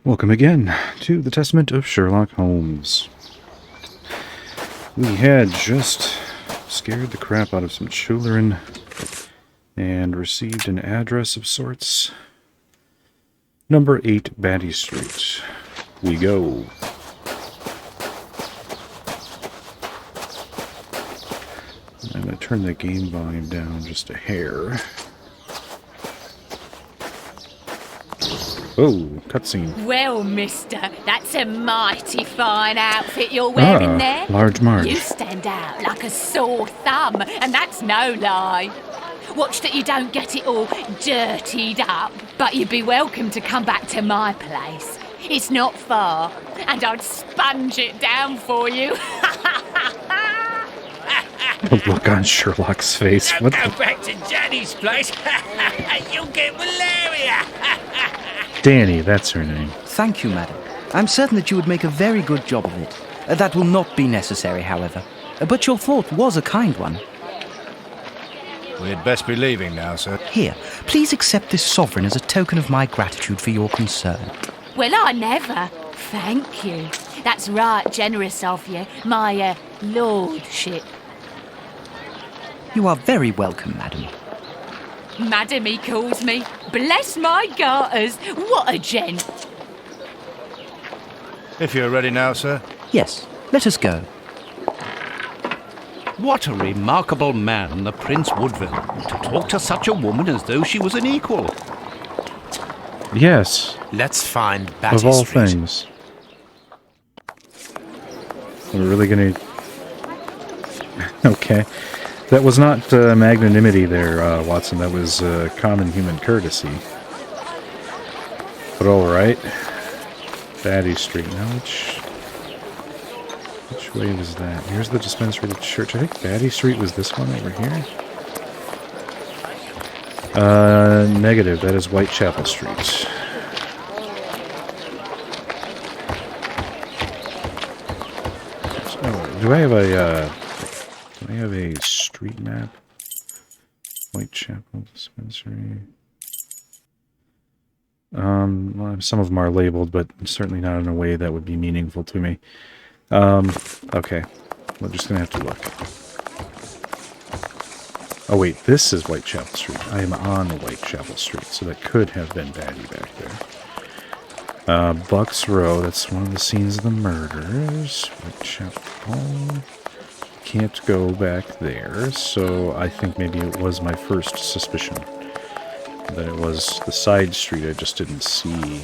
Welcome again to the Testament of Sherlock Holmes. We had just scared the crap out of some children and received an address of sorts. Number 8 Batty Street. We go. I'm going to turn the game volume down just a hair. Oh, cutscene. Well, mister, that's a mighty fine outfit you're wearing there. Large Marge. You stand out like a sore thumb, and that's no lie. Watch that you don't get it all dirtied up, but you'd be welcome to come back to my place. It's not far, and I'd sponge it down for you. The look on Sherlock's face. Don't go back to Jenny's place. You'll get malaria. Danny, that's her name. Thank you, madam. I'm certain that you would make a very good job of it. That will not be necessary, however. But your thought was a kind one. We'd best be leaving now, sir. Here, please accept this sovereign as a token of my gratitude for your concern. Well, I never. Thank you. That's right generous of you, my lordship. You are very welcome, madam. Madam, he calls me. Bless my garters. What a gent. If you're ready now, sir. Yes, let us go. What a remarkable man, the Prince Woodville, to talk to such a woman as though she was an equal. Yes. Let's find Batty Of all Street. things. We're really gonna... Okay. That was not magnanimity there, Watson. That was common human courtesy. But alright. Batty Street. Now which way was that? Here's the dispensary to church. I think Batty Street was this one over here. Negative. That is Whitechapel Street. So, do I have a street map? Whitechapel Dispensary. Well, some of them are labeled, but certainly not in a way that would be meaningful to me. Okay. We're just gonna have to look. Oh wait, this is Whitechapel Street. I am on Whitechapel Street, so that could have been Batty back there. Bucks Row, that's one of the scenes of the murders. Whitechapel. Can't go back there, so I think maybe it was my first suspicion that it was the side street. I just didn't see,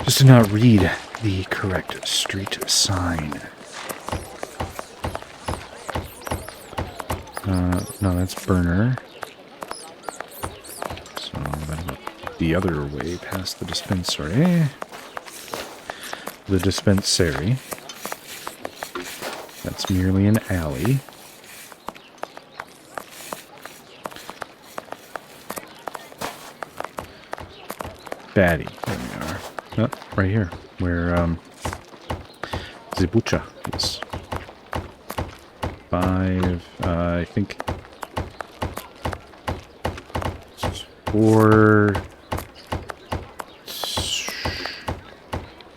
just did not read the correct street sign. No, that's Burner. So that'll go the other way past the dispensary. The dispensary. That's merely an alley. Batty. There we are. Oh, right here. Where, Zibucha is. 5, I think... 4...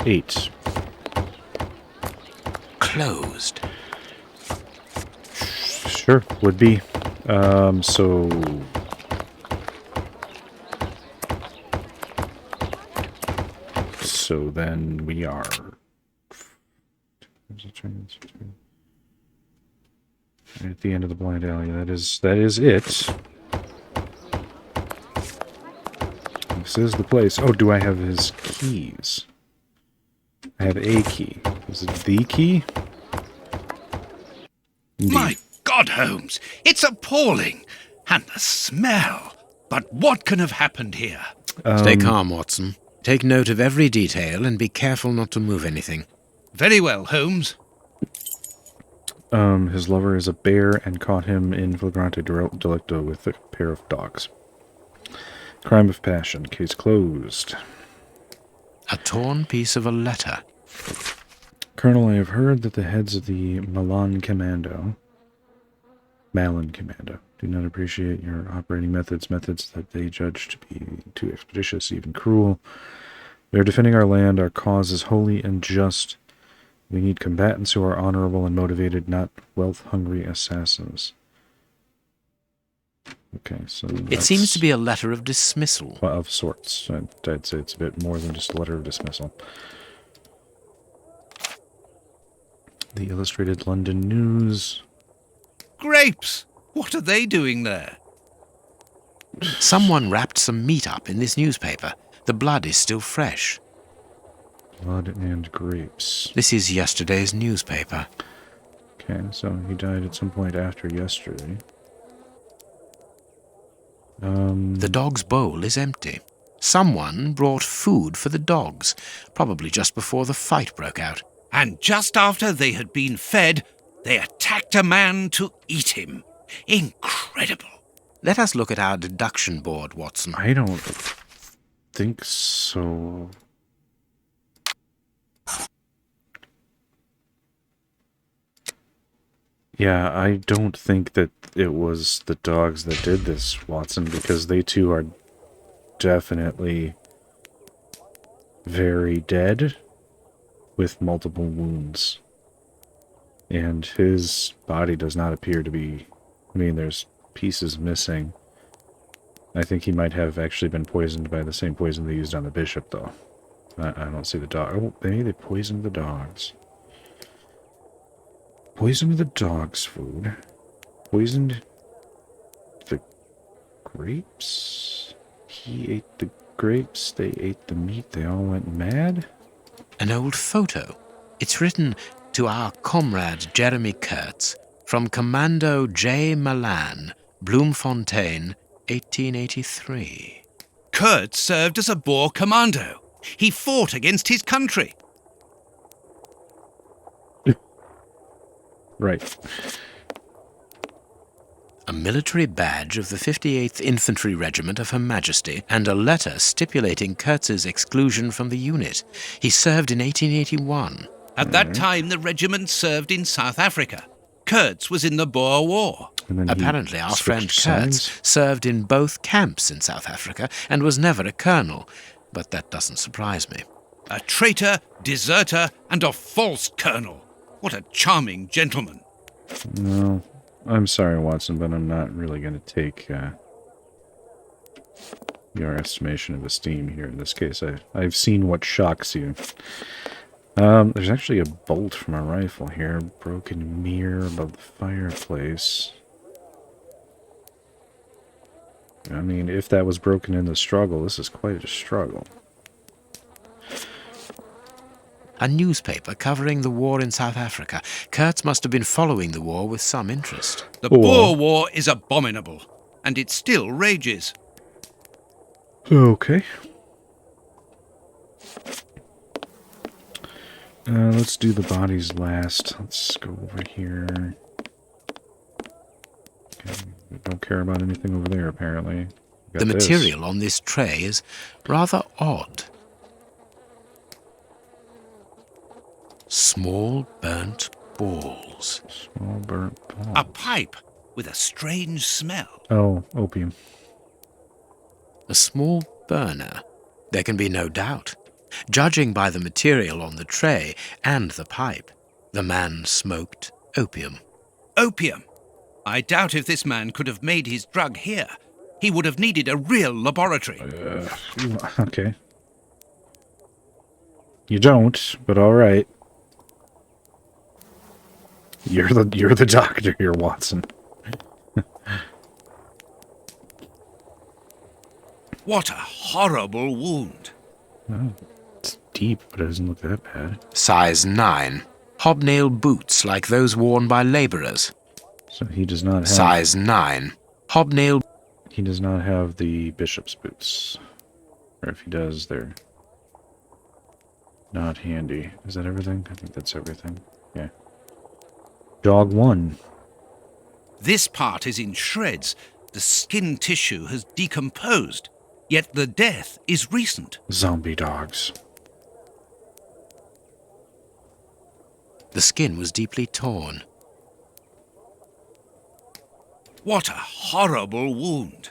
8. Closed. Sure, would be. So... So then we are... Right at the end of the blind alley. That is it. This is the place. Oh, do I have his keys? I have a key. Is it the key? Indeed. My God, Holmes, it's appalling. And the smell. But what can have happened here? Stay calm, Watson. Take note of every detail and be careful not to move anything. Very well, Holmes. His lover is a bear and caught him in flagrante delicto with a pair of dogs. Crime of passion. Case closed. A torn piece of a letter. Colonel, I have heard that the heads of the Malin Commando do not appreciate your operating methods that they judge to be too expeditious, even cruel. We are defending our land. Our cause is holy and just. We need combatants who are honorable and motivated, not wealth-hungry assassins. Okay, so It seems to be a letter of dismissal. of sorts. I'd say it's a bit more than just a letter of dismissal. The Illustrated London News. Grapes! What are they doing there? Someone wrapped some meat up in this newspaper. The blood is still fresh. Blood and grapes. This is yesterday's newspaper. Okay, so he died at some point after yesterday. The dog's bowl is empty. Someone brought food for the dogs, probably just before the fight broke out. And just after they had been fed, they attacked a man to eat him. Incredible. Let us look at our deduction board, Watson. I don't think so. Yeah, I don't think that it was the dogs that did this, Watson, because they too are definitely very dead with multiple wounds. And his body does not appear to be... I mean, there's pieces missing. I think he might have actually been poisoned by the same poison they used on the bishop, though. I don't see the dog. Oh, maybe they poisoned the dogs. Poisoned the dog's food. Poisoned the grapes. He ate the grapes. They ate the meat. They all went mad. An old photo. It's written to our comrade Jeremy Kurtz from Commando J. Malan, Bloemfontein, 1883. Kurt served as a Boer commando. He fought against his country. Right. A military badge of the 58th Infantry Regiment of Her Majesty, and a letter stipulating Kurtz's exclusion from the unit. He served in 1881. At that time, the regiment served in South Africa. Kurtz was in the Boer War. And then Apparently our friend switched Kurtz sides. served in both camps in South Africa and was never a colonel, but that doesn't surprise me. A traitor, deserter, and a false colonel. What a charming gentleman. No, I'm sorry, Watson, but I'm not really going to take your estimation of esteem here in this case. I've seen what shocks you. There's actually a bolt from a rifle here. Broken mirror above the fireplace. I mean, if that was broken in the struggle, this is quite a struggle. A newspaper covering the war in South Africa. Kurtz must have been following the war with some interest. The Boer War is abominable, and it still rages. Okay. Let's do the bodies last. Let's go over here. Okay, we don't care about anything over there, apparently. The material on this tray is rather odd. Small burnt balls. Small burnt balls. A pipe with a strange smell. Oh, opium. A small burner. There can be no doubt. Judging by the material on the tray and the pipe, the man smoked opium. Opium. I doubt if this man could have made his drug here. He would have needed a real laboratory. Okay. You don't, but all right. You're the doctor here, Watson. What a horrible wound. Oh, it's deep, but it doesn't look that bad. Size 9. Hobnail boots like those worn by labourers. So he does not have... Size 9. Hobnail... He does not have the bishop's boots. Or if he does, they're not handy. Is that everything? I think that's everything. Yeah. Dog 1. This part is in shreds. The skin tissue has decomposed, yet the death is recent. Zombie dogs. The skin was deeply torn. What a horrible wound.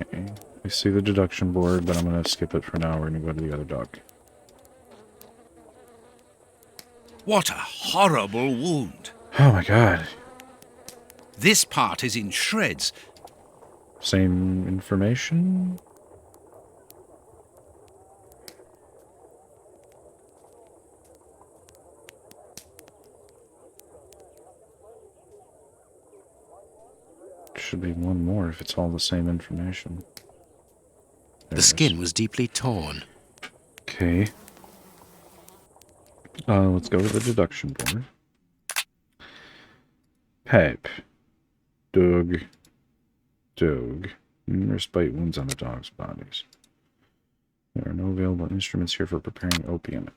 Okay. I see the deduction board, but I'm going to skip it for now. We're going to go to the other dog. What a horrible wound. Oh my god. This part is in shreds. Same information? Should be one more if it's all the same information. There The skin was deeply torn. Okay. Let's go to the deduction board. Pipe. Dog. Numerous bite wounds on the dog's bodies. There are no available instruments here for preparing opium.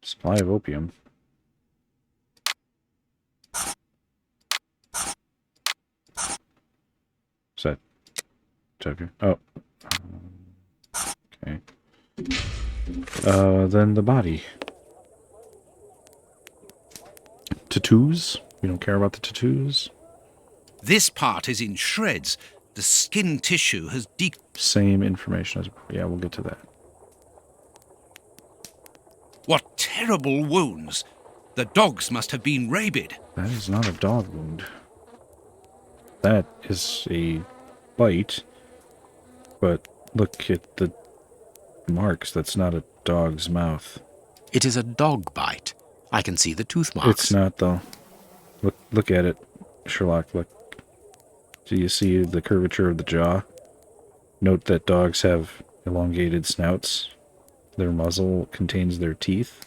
Supply of opium. Is that up here? Oh. Okay. Then the body. Tattoos? We don't care about the tattoos? This part is in shreds. The skin tissue has Same information as... Yeah, we'll get to that. What terrible wounds! The dogs must have been rabid. That is not a dog wound. That is a bite. But look at the marks. That's not a dog's mouth. It is a dog bite. I can see the tooth marks. It's not, though. Look at it, Sherlock. Look. Do you see the curvature of the jaw? Note that dogs have elongated snouts. Their muzzle contains their teeth.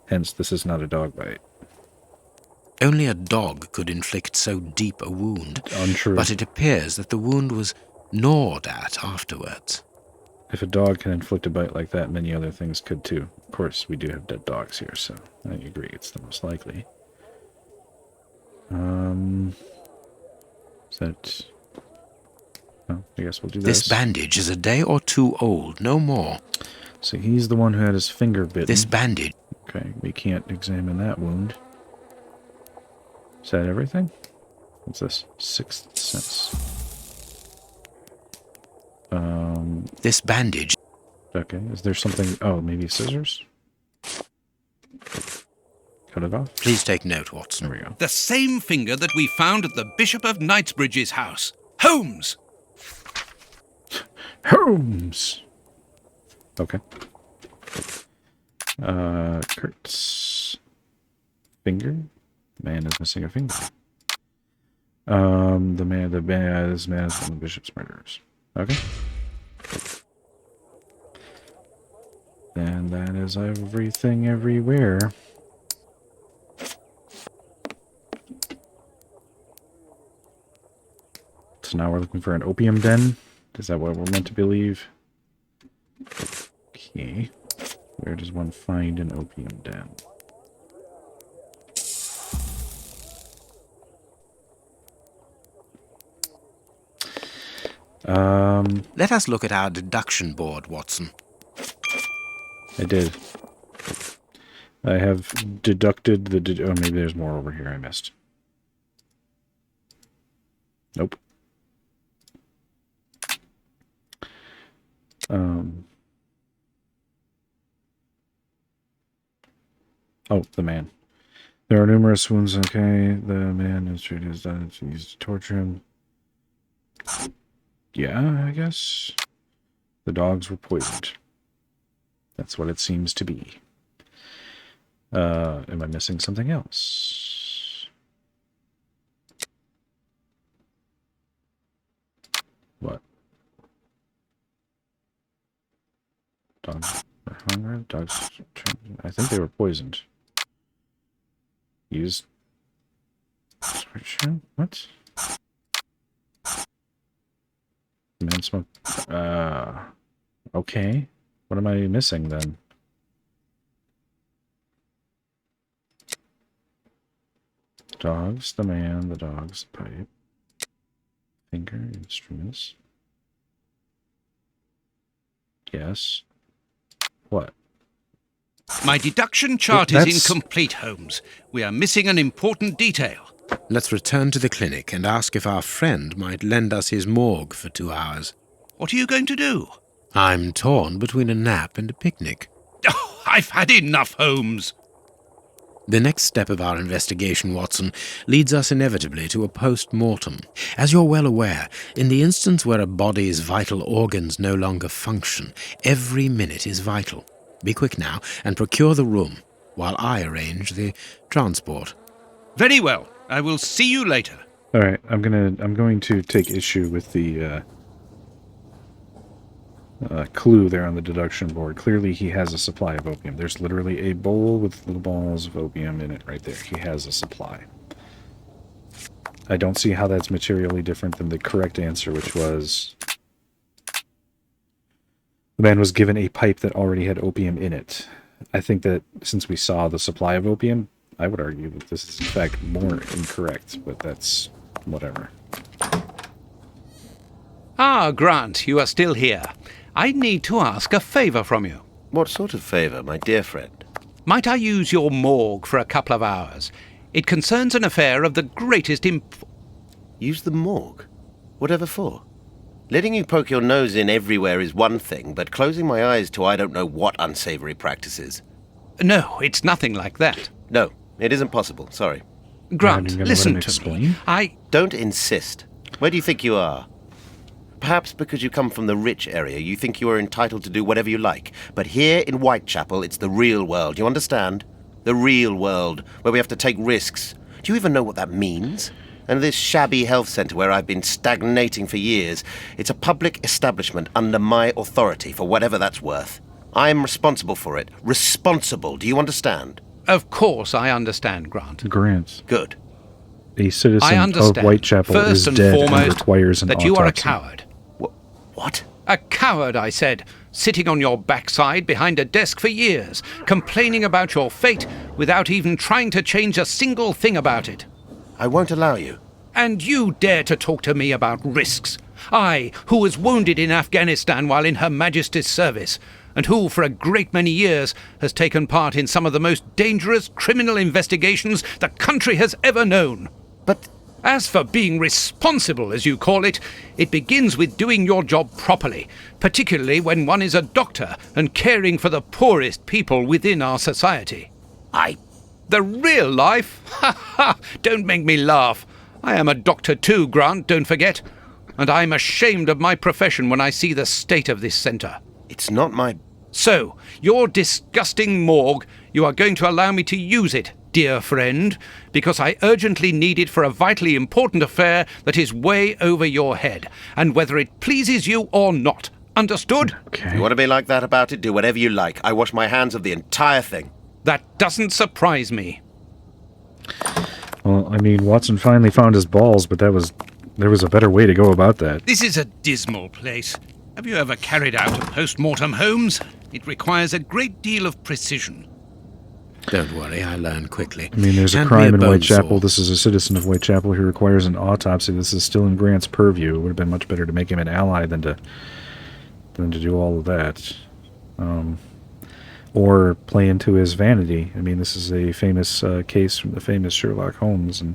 Hence, this is not a dog bite. Only a dog could inflict so deep a wound. Untrue. But it appears that the wound was gnawed at afterwards. If a dog can inflict a bite like that, many other things could too. Of course, we do have dead dogs here, so I agree it's the most likely. Is that... Oh, I guess we'll do this. This bandage is a day or two old, no more. So he's the one who had his finger bitten. This bandage... Okay, we can't examine that wound. Is that everything? What's this? Sixth sense. This bandage... Okay, is there something... Oh, maybe scissors? Cut it off? Please take note, Watson. There we go. The same finger that we found at the Bishop of Knightsbridge's house. Holmes! Holmes! Okay. Kurt's finger? Man is missing a finger. This man is one of the bishop's murderers. Okay. And that is everything everywhere. So now we're looking for an opium den. Is that what we're meant to believe? Okay. Where does one find an opium den? Let us look at our deduction board, Watson. I did. I have deducted the... oh, maybe there's more over here I missed. Nope. Oh, the man. There are numerous wounds. Okay, the man is treated as done. It's used to torture him. Yeah, I guess. The dogs were poisoned. That's what it seems to be. Am I missing something else? What? Dogs were hungry. Dogs... I think they were poisoned. Used... What? Man smoke. Okay. What am I missing then? Dogs, the man, the dogs, the pipe. Finger, instruments. Yes. What? My deduction chart is incomplete, Holmes. We are missing an important detail. Let's return to the clinic and ask if our friend might lend us his morgue for 2 hours. What are you going to do? I'm torn between a nap and a picnic. Oh, I've had enough, Holmes. The next step of our investigation, Watson, leads us inevitably to a post-mortem. As you're well aware, in the instance where a body's vital organs no longer function, every minute is vital. Be quick now and procure the room, while I arrange the transport. Very well. I will see you later. All right, I'm going to take issue with the clue there on the deduction board. Clearly, he has a supply of opium. There's literally a bowl with little balls of opium in it right there. He has a supply. I don't see how that's materially different than the correct answer, which was the man was given a pipe that already had opium in it. I think that since we saw the supply of opium, I would argue that this is in fact more incorrect, but that's whatever. Ah, Grant, you are still here. I need to ask a favour from you. What sort of favour, my dear friend? Might I use your morgue for a couple of hours? It concerns an affair of the greatest Use the morgue? Whatever for? Letting you poke your nose in everywhere is one thing, but closing my eyes to I don't know what unsavoury practices. No, it's nothing like that. No, it isn't possible, sorry. Grant, You're gonna listen let him to me. explain? Don't insist. Where do you think you are? Perhaps because you come from the rich area, you think you are entitled to do whatever you like. But here in Whitechapel, it's the real world, you understand? The real world, where we have to take risks. Do you even know what that means? And this shabby health centre where I've been stagnating for years, it's a public establishment under my authority, for whatever that's worth. I am responsible for it. Responsible, do you understand? Of course I understand, Grant. Grant, Good. a citizen I of understand, Whitechapel first is and dead and foremost, requires an that autopsy. you are a coward. What? A coward, I said, sitting on your backside behind a desk for years, complaining about your fate without even trying to change a single thing about it. I won't allow you. And you dare to talk to me about risks? I, who was wounded in Afghanistan while in Her Majesty's service, and who, for a great many years, has taken part in some of the most dangerous criminal investigations the country has ever known. But As for being responsible, as you call it, it begins with doing your job properly, particularly when one is a doctor and caring for the poorest people within our society. The real life? Ha ha! Don't make me laugh. I am a doctor too, Grant, don't forget. And I'm ashamed of my profession when I see the state of this centre. it's not my... So, your disgusting morgue, you are going to allow me to use it, dear friend, because I urgently need it for a vitally important affair that is way over your head, and whether it pleases you or not. Understood? Okay. If you want to be like that about it, do whatever you like. I wash my hands of the entire thing. That doesn't surprise me. Well, I mean, Watson finally found his balls, but there was a better way to go about that. This is a dismal place. Have you ever carried out a post-mortem, Holmes? It requires a great deal of precision. Don't worry, I learn quickly. I mean, there's a Hand me crime in bone Whitechapel. saw. This is a citizen of Whitechapel who requires an autopsy. This is still in Grant's purview. It would have been much better to make him an ally than to do all of that. Or play into his vanity. I mean, this is a famous case from the famous Sherlock Holmes, and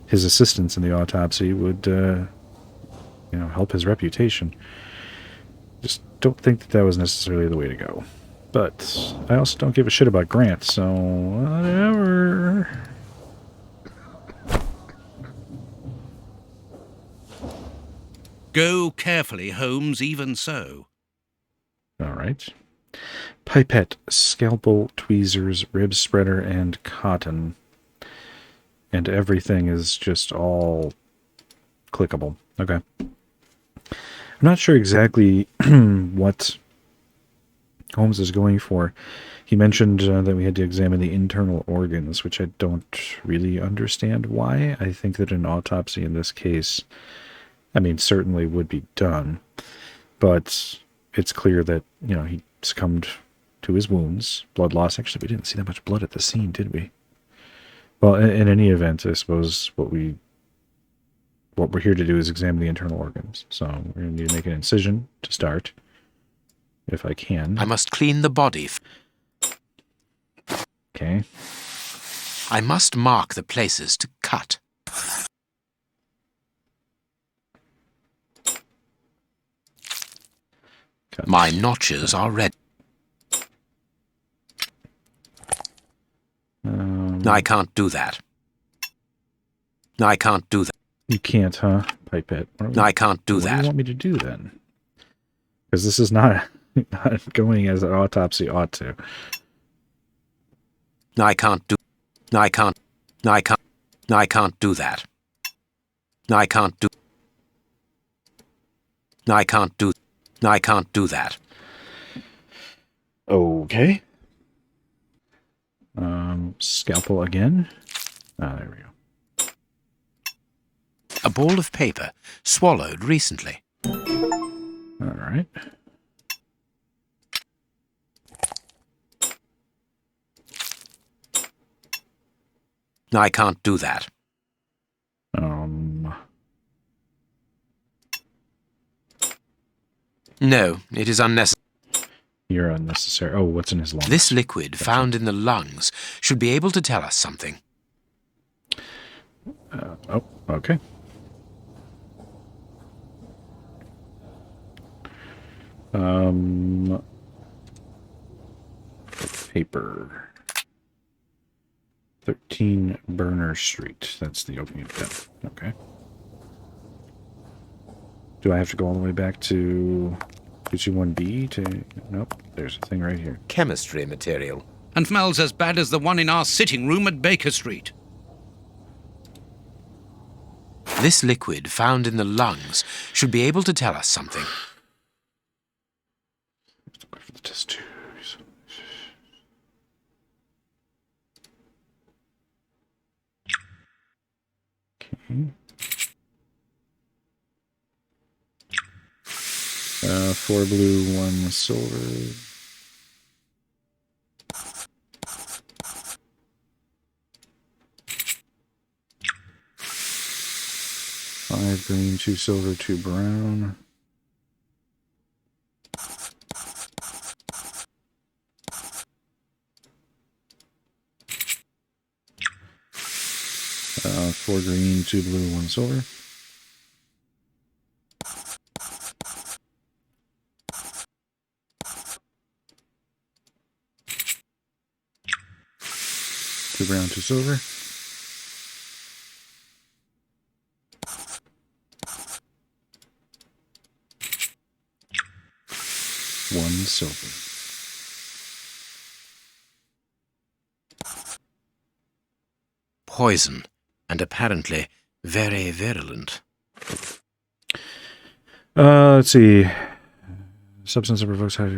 his assistance in the autopsy would, help his reputation. Just don't think that was necessarily the way to go. But I also don't give a shit about Grant, so whatever. Go carefully, Holmes, even so. All right. Pipette, scalpel, tweezers, rib spreader, and cotton. And everything is just all clickable. Okay. I'm not sure exactly what Holmes is going for. He mentioned that we had to examine the internal organs, which I don't really understand why. I think that an autopsy in this case, certainly would be done. But it's clear that, he succumbed to his wounds. Blood loss. Actually, we didn't see that much blood at the scene, did we? Well, in any event, I suppose what we're here to do is examine the internal organs. So we're going to need to make an incision to start, if I can. I must clean the body. Okay. I must mark the places to cut. Cut. My notches are ready. I can't do that. I can't do that. You can't, huh? Pipette. I can't do What do you that. want me to do then? Because this is not going as an autopsy ought to. I can't do. I can't. I can't. I can't do that. I can't do. I can't do. I can't do that. Okay. Scalpel again. Ah, there we go. A ball of paper swallowed recently. All right. I can't do that. No, it is unnecessary. You're unnecessary. Oh, what's in his lungs? This liquid found in the lungs should be able to tell us something. Oh, okay. Paper. 13 Burner Street. That's the opening of death. Okay. Do I have to go all the way back to 221B to... Nope, there's a thing right here. Chemistry material. And smells as bad as the one in our sitting room at Baker Street. This liquid found in the lungs should be able to tell us something. For the test tubes. Okay. 4 blue, 1 silver. Five green, 2 silver, 2 brown. Four green, 2 blue, 1 silver. Two brown, 2 silver. One silver. Poison, and apparently very virulent. Let's see. Substance that provokes high...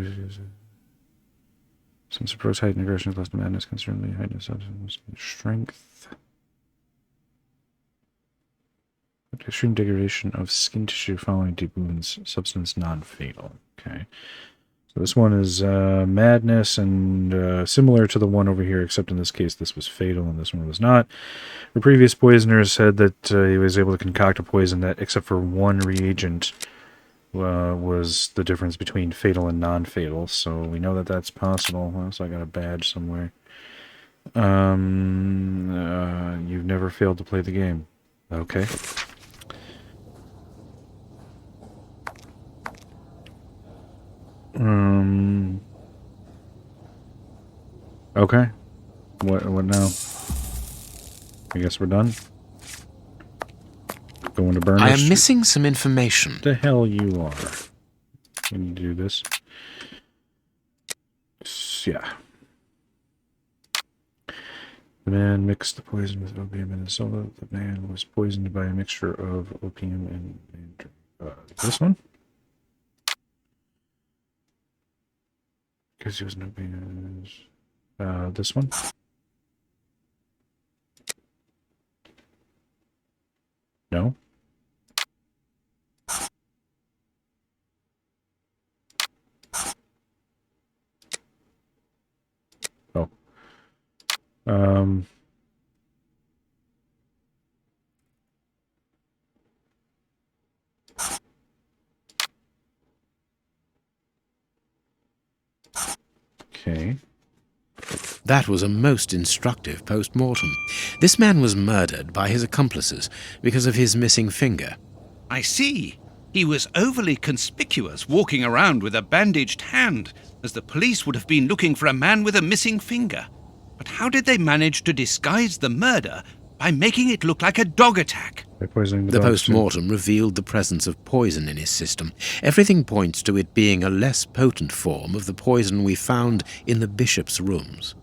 Substance that provokes heightened aggression, less to madness, concerningly heightened substance strength. Extreme degradation of skin tissue following deep wounds. Substance non-fatal. Okay. So this one is madness and similar to the one over here, except in this case this was fatal and this one was not. The previous poisoner said that he was able to concoct a poison that, except for one reagent, was the difference between fatal and non-fatal. So we know that that's possible. Well, so I got a badge somewhere. You've never failed to play the game. Okay. Okay. What now? I guess we're done. Going to burn. I am missing some information. The hell you are. We need to do this. Yeah. The man mixed the poison with opium and soda. The man was poisoned by a mixture of opium and this one? Because he was no opium. This one? No? Oh. Okay. That was a most instructive post-mortem. This man was murdered by his accomplices because of his missing finger. I see. He was overly conspicuous walking around with a bandaged hand, as the police would have been looking for a man with a missing finger. But how did they manage to disguise the murder by making it look like a dog attack? By poisoning The dogs, too. post-mortem revealed the presence of poison in his system. Everything points to it being a less potent form of the poison we found in the bishop's rooms.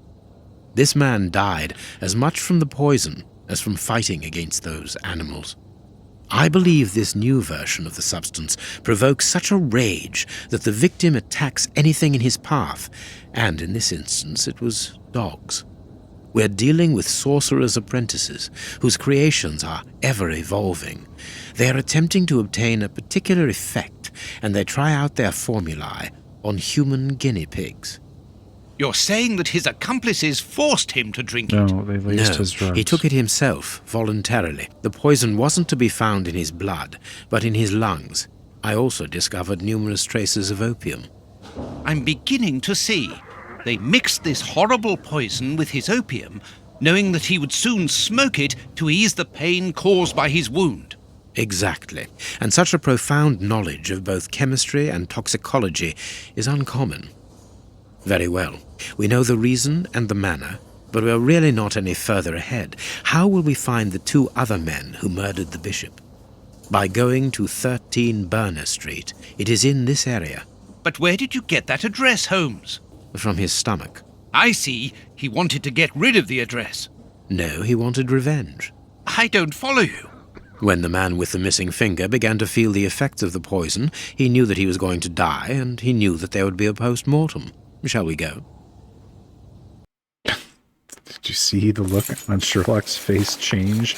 This man died as much from the poison as from fighting against those animals. I believe this new version of the substance provokes such a rage that the victim attacks anything in his path, and in this instance it was dogs. We're dealing with sorcerers' apprentices whose creations are ever-evolving. They are attempting to obtain a particular effect, and they try out their formulae on human guinea pigs. You're saying that his accomplices forced him to drink No, it? they laced No, his drugs. he took it himself, voluntarily. The poison wasn't to be found in his blood, but in his lungs. I also discovered numerous traces of opium. I'm beginning to see. They mixed this horrible poison with his opium, knowing that he would soon smoke it to ease the pain caused by his wound. Exactly. And such a profound knowledge of both chemistry and toxicology is uncommon. Very well. We know the reason and the manner, but we're really not any further ahead. How will we find the two other men who murdered the bishop? By going to 13 Burner Street. It is in this area. But where did you get that address, Holmes? From his stomach. I see. He wanted to get rid of the address. No, he wanted revenge. I don't follow you. When the man with the missing finger began to feel the effects of the poison, he knew that he was going to die, and he knew that there would be a post-mortem. Shall we go? Did you see the look on Sherlock's face change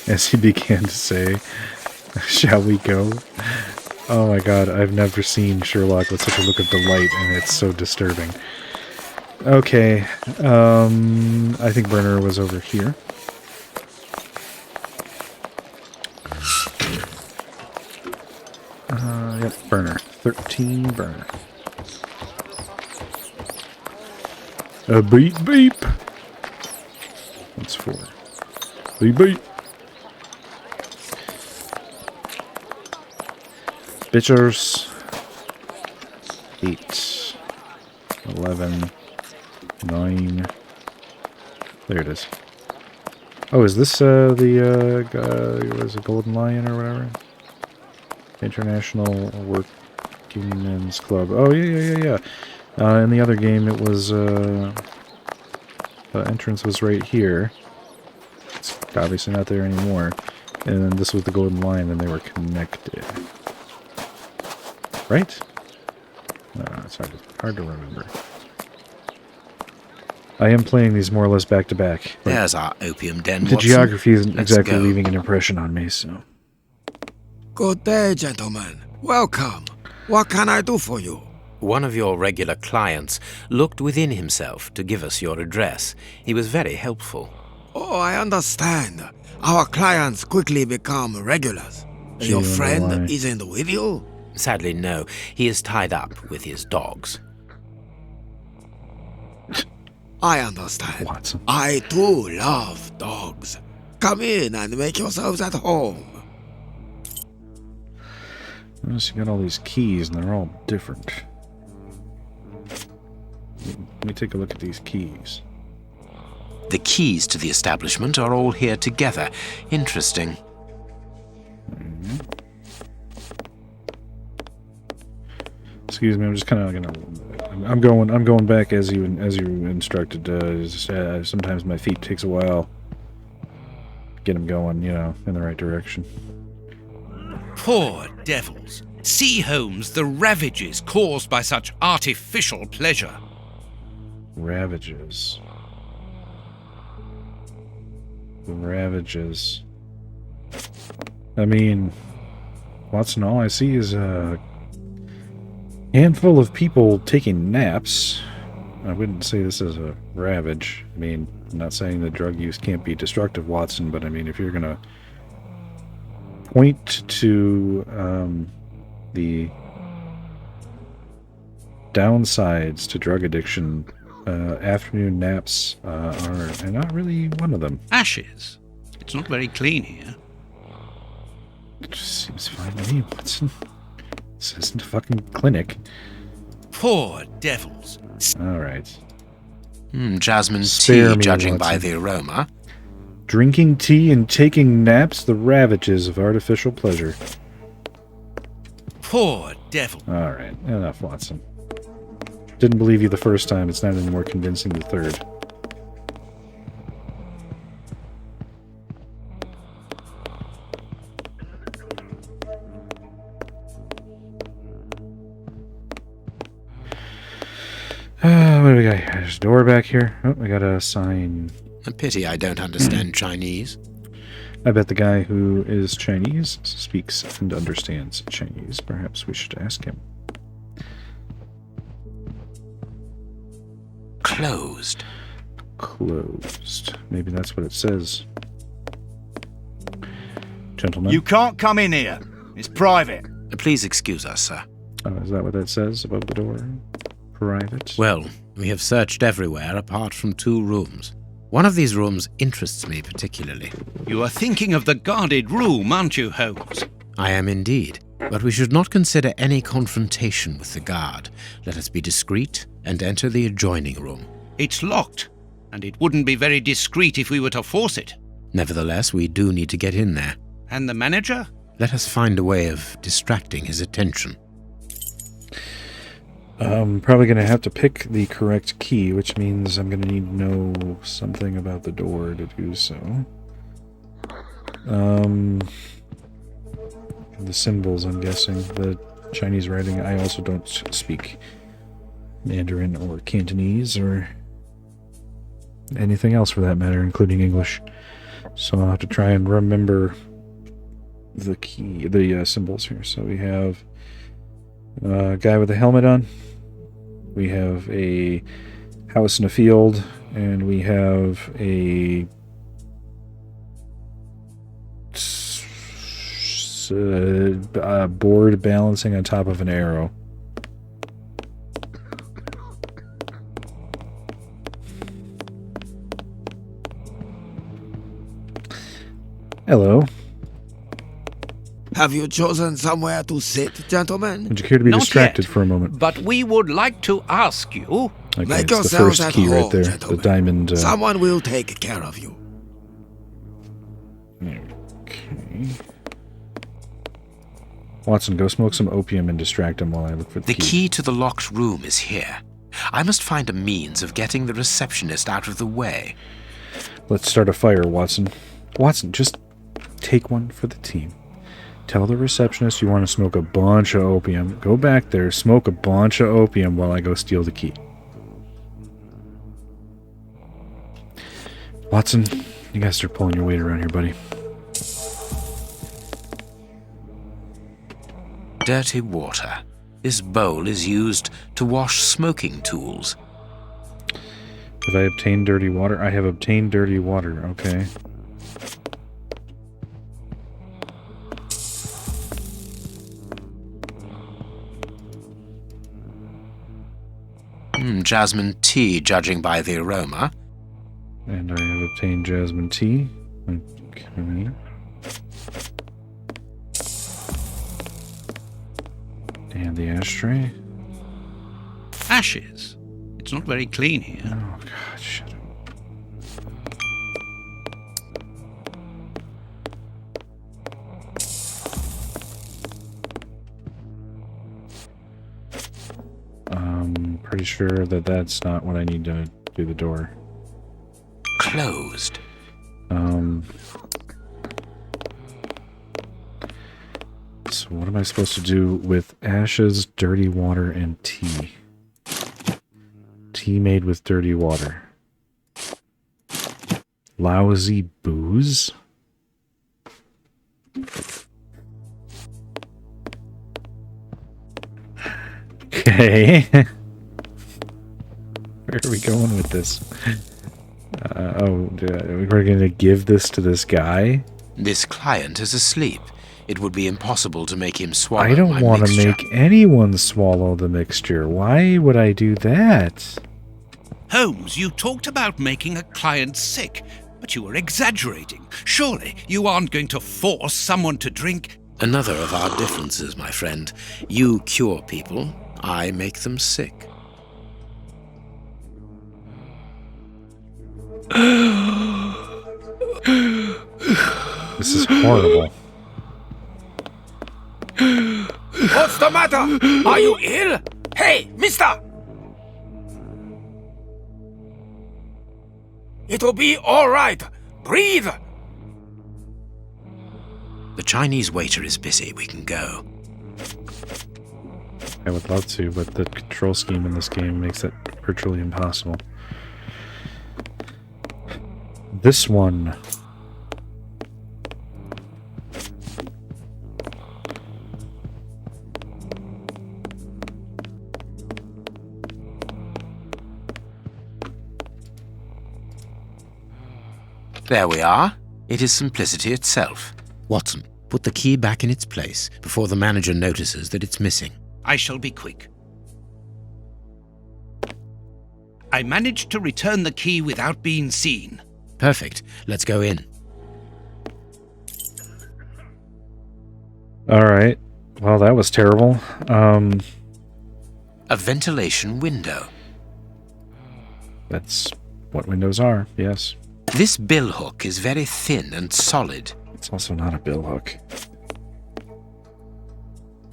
as he began to say, "Shall we go?" Oh my god, I've never seen Sherlock with such a look of delight, and it's so disturbing. Okay, I think Burner was over here. Yep, Burner. 13 Burner. Beep beep. That's 4. Beep beep. Bitchers. 8. 11. 9. There it is. Oh, is this the what is it, Golden Lion or whatever? International Working Men's Club. Oh yeah. In the other game, it was the entrance was right here. It's obviously not there anymore. And then this was the Golden Lion, and they were connected. Right? It's hard to remember. I am playing these more or less back to back. There's our opium den, The Watson. geography isn't Let's exactly go. leaving an impression on me, so. Good day, gentlemen. Welcome. What can I do for you? One of your regular clients looked within himself to give us your address. He was very helpful. Oh, I understand. Our clients quickly become regulars. Gee, Your I wonder friend why. isn't with you? Sadly, no. He is tied up with his dogs. I understand. Watson. I too love dogs. Come in and make yourselves at home. Notice you got all these keys, and they're all different. Let me take a look at these keys. The keys to the establishment are all here together. Interesting. Excuse me, I'm just kind of gonna. I'm going back as you instructed. Sometimes my feet takes a while. Get them going, in the right direction. Poor devils. See, Holmes, the ravages caused by such artificial pleasure. Ravages. The ravages. I mean, Watson, all I see is a handful of people taking naps. I wouldn't say this is a ravage. I mean, I'm not saying that drug use can't be destructive, Watson, but I mean, if you're going to point to the downsides to drug addiction Afternoon naps are not really one of them. Ashes. It's not very clean here. It just seems fine to me, Watson. This isn't a fucking clinic. Poor devils. Alright. Jasmine Spare tea, me, judging by Watson. the aroma. Drinking tea and taking naps, the ravages of artificial pleasure. Poor devil. Alright, enough, Watson. Didn't believe you the first time, it's not any more convincing the third. What do we got here? There's a door back here. Oh, we got a sign. A pity I don't understand Chinese. I bet the guy who is Chinese speaks and understands Chinese. Perhaps we should ask him. Closed. Closed. Maybe that's what it says. Gentlemen. You can't come in here. It's private. Please excuse us, sir. Oh, is that what that says above the door? Private? Well, we have searched everywhere apart from 2 rooms. One of these rooms interests me particularly. You are thinking of the guarded room, aren't you, Holmes? I am indeed, but we should not consider any confrontation with the guard. Let us be discreet and enter the adjoining room. It's locked, and it wouldn't be very discreet if we were to force it. Nevertheless, we do need to get in there. And the manager? Let us find a way of distracting his attention. I'm probably going to have to pick the correct key, which means I'm going to need to know something about the door to do so. The symbols, I'm guessing. The Chinese writing, I also don't speak Mandarin or Cantonese or anything else for that matter, including English. So I'll have to try and remember the key, the symbols here. So we have a guy with a helmet on. We have a house in a field, and we have a board balancing on top of an arrow. Hello. Have you chosen somewhere to sit, gentlemen? Would you care to be Not distracted yet, for a moment? But we would like to ask you... Okay, Make it's the yourselves first at key right home, there. gentlemen. The diamond. Someone will take care of you. Okay. Watson, go smoke some opium and distract him while I look for The key to the locked room is here. I must find a means of getting the receptionist out of the way. Let's start a fire, Watson. Watson, just take one for the team. Tell the receptionist you want to smoke a bunch of opium. Go back there, smoke a bunch of opium while I go steal the key. Watson, you gotta start pulling your weight around here, buddy. Dirty water. This bowl is used to wash smoking tools. Have I obtained dirty water? I have obtained dirty water, okay. Jasmine tea, judging by the aroma. And I have obtained jasmine tea. Okay. And the ashtray. Ashes. It's not very clean here. Oh, God, shut up. Pretty sure that that's not what I need to do the door. Closed. So what am I supposed to do with ashes, dirty water, and tea? Tea made with dirty water. Lousy booze? Okay. Where are we going with this? We're going to give this to this guy? This client is asleep. It would be impossible to make him swallow I don't want to mixture. make anyone swallow the mixture. Why would I do that? Holmes, you talked about making a client sick, but you were exaggerating. Surely you aren't going to force someone to drink. Another of our differences, my friend. You cure people, I make them sick. This is horrible. What's the matter? Are you ill? Hey, mister! It'll be all right. Breathe! The Chinese waiter is busy. We can go. I would love to, but the control scheme in this game makes it virtually impossible. This one. There we are. It is simplicity itself. Watson, put the key back in its place before the manager notices that it's missing. I shall be quick. I managed to return the key without being seen. Perfect. Let's go in. Alright. Well, that was terrible. A ventilation window. That's what windows are, yes. This billhook is very thin and solid. It's also not a billhook.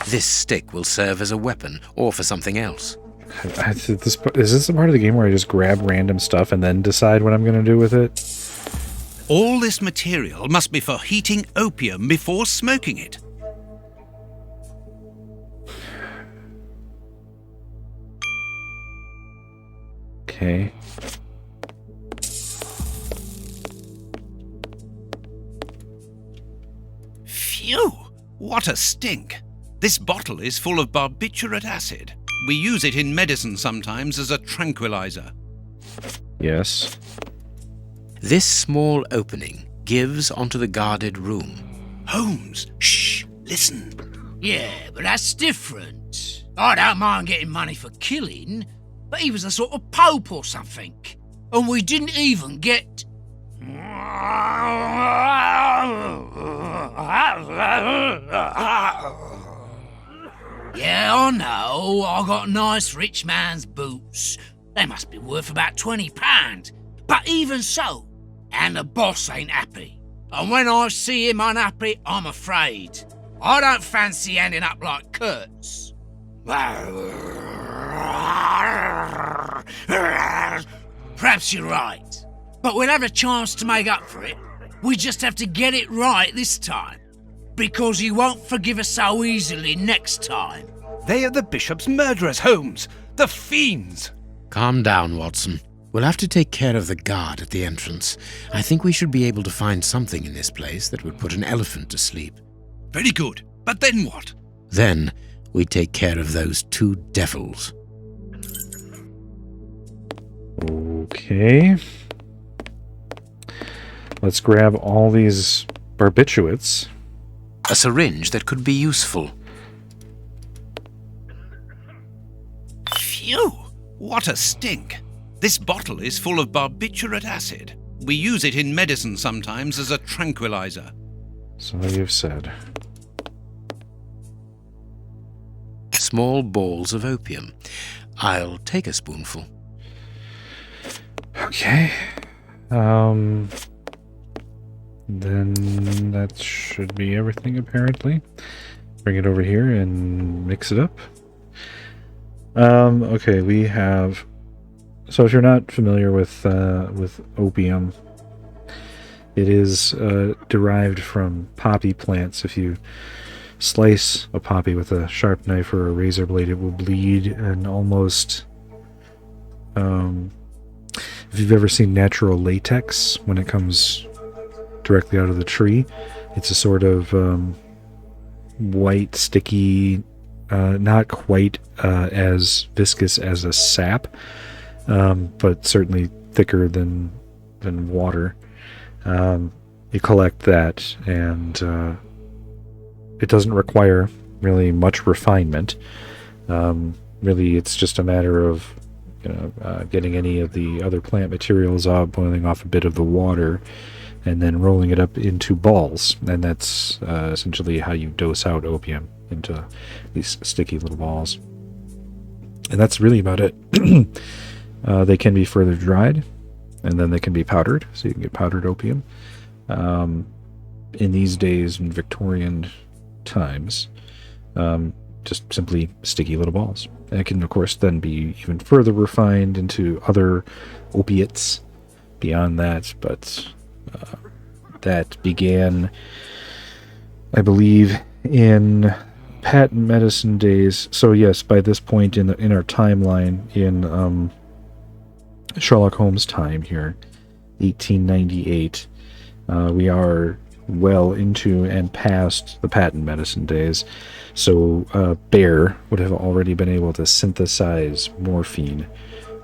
This stick will serve as a weapon or for something else. Is this the part of the game where I just grab random stuff and then decide what I'm going to do with it? All this material must be for heating opium before smoking it. Okay. Phew! What a stink! This bottle is full of barbiturate acid. We use it in medicine sometimes as a tranquilizer. Yes. This small opening gives onto the guarded room. Holmes, shh! Listen. Yeah, but that's different. I don't mind getting money for killing, but he was a sort of pope or something. And we didn't even get... Yeah, I know. I got nice rich man's boots. They must be worth about £20. But even so, and the boss ain't happy. And when I see him unhappy, I'm afraid. I don't fancy ending up like Kurtz. Perhaps you're right. But we'll have a chance to make up for it. We just have to get it right this time. Because he won't forgive us so easily next time. They are the bishop's murderers, Holmes. The fiends. Calm down, Watson. We'll have to take care of the guard at the entrance. I think we should be able to find something in this place that would put an elephant to sleep. Very good. But then what? Then we take care of those two devils. Okay. Let's grab all these barbiturates. A syringe that could be useful. Phew! What a stink. This bottle is full of barbiturate acid. We use it in medicine sometimes as a tranquilizer. So you've said. Small balls of opium. I'll take a spoonful. Okay. Then that should be everything, apparently. Bring it over here and mix it up. Okay, we have... So if you're not familiar with opium, it is derived from poppy plants. If you slice a poppy with a sharp knife or a razor blade, it will bleed and almost... if you've ever seen natural latex, when it comes directly out of the tree, it's a sort of white, sticky, not quite as viscous as a sap, but certainly thicker than water. You collect that, and it doesn't require really much refinement. Really, it's just a matter of getting any of the other plant materials out, boiling off a bit of the water, and then rolling it up into balls. And that's essentially how you dose out opium, into these sticky little balls. And that's really about it. They can be further dried, and then they can be powdered, so you can get powdered opium. In these days, in Victorian times, just simply sticky little balls. And it can, of course, then be even further refined into other opiates beyond that, but that began, I believe, in patent medicine days. So yes, by this point in our timeline, in Sherlock Holmes' time here, 1898, we are well into and past the patent medicine days. So Bayer would have already been able to synthesize morphine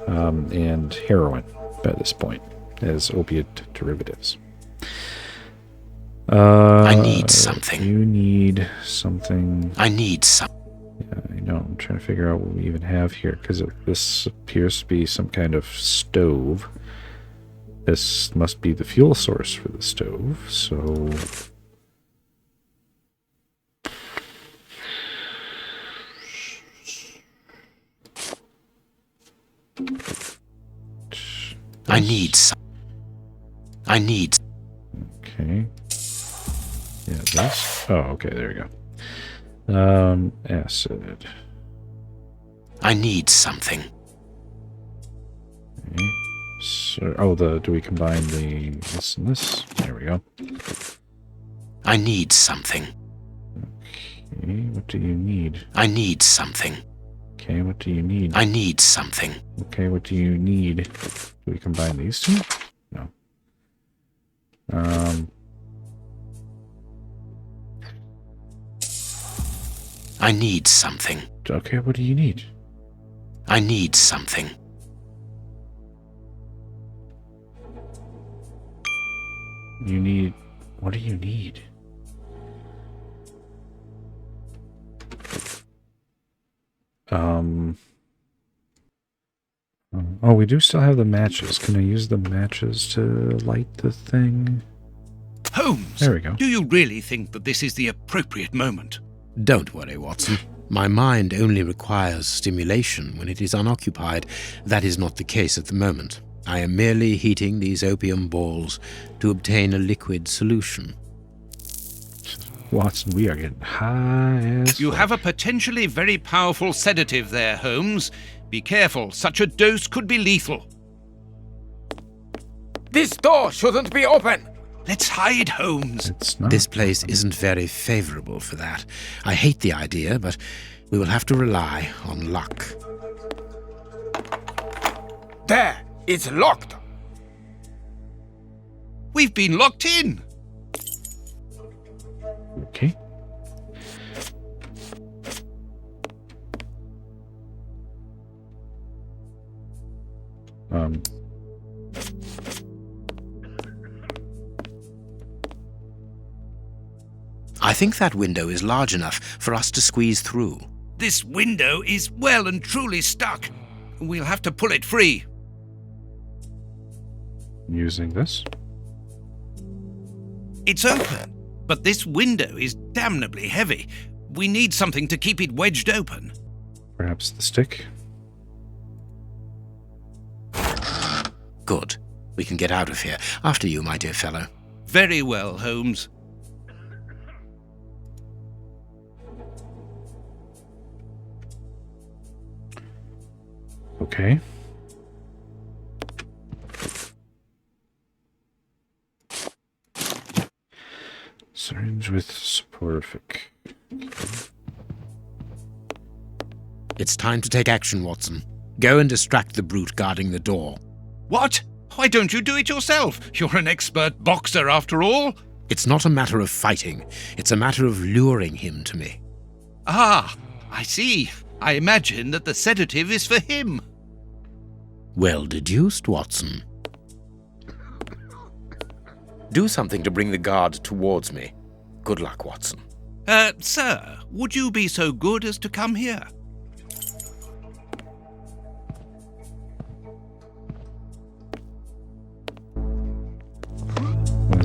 and heroin by this point as opiate derivatives. I need something. You need something. I need some. Yeah, I know. I'm trying to figure out what we even have here, because this appears to be some kind of stove. This must be the fuel source for the stove, so... I need some. I need... Okay. Yeah, this. Oh, okay, there we go. Acid. I need something. Okay. So, do we combine this and this? There we go. I need something. Okay, what do you need? I need something. Okay, what do you need? I need something. Okay, what do you need? Do we combine these two? No. I need something. Okay, what do you need? I need something. You need... What do you need? Oh, we do still have the matches. Can I use the matches to light the thing? Holmes! There we go. Do you really think that this is the appropriate moment? Don't worry, Watson. My mind only requires stimulation when it is unoccupied. That is not the case at the moment. I am merely heating these opium balls to obtain a liquid solution. Watson, we are getting high as... You have a potentially very powerful sedative there, Holmes. Be careful, such a dose could be lethal. This door shouldn't be open! Let's hide, Holmes. It's not. This place isn't very favorable for that. I hate the idea, but we will have to rely on luck. There! It's locked! We've been locked in. Okay. I think that window is large enough for us to squeeze through. This window is well and truly stuck. We'll have to pull it free. Using this. It's open, but this window is damnably heavy. We need something to keep it wedged open. Perhaps the stick. Good. We can get out of here. After you, my dear fellow. Very well, Holmes. Okay. Syringe with soporific. It's time to take action, Watson. Go and distract the brute guarding the door. What? Why don't you do it yourself? You're an expert boxer, after all. It's not a matter of fighting. It's a matter of luring him to me. Ah, I see. I imagine that the sedative is for him. Well deduced, Watson. Do something to bring the guard towards me. Good luck, Watson. Sir, would you be so good as to come here?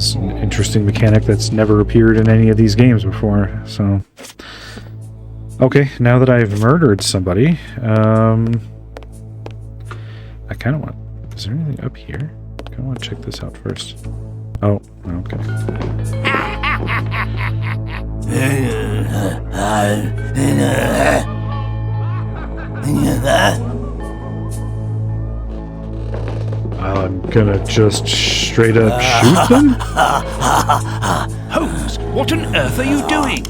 It's an interesting mechanic that's never appeared in any of these games before, so... Okay, now that I've murdered somebody, I kind of want... Is there anything up here? I kind of want to check this out first. Oh, okay. I'm gonna just straight up shoot them? Holmes, what on earth are you doing?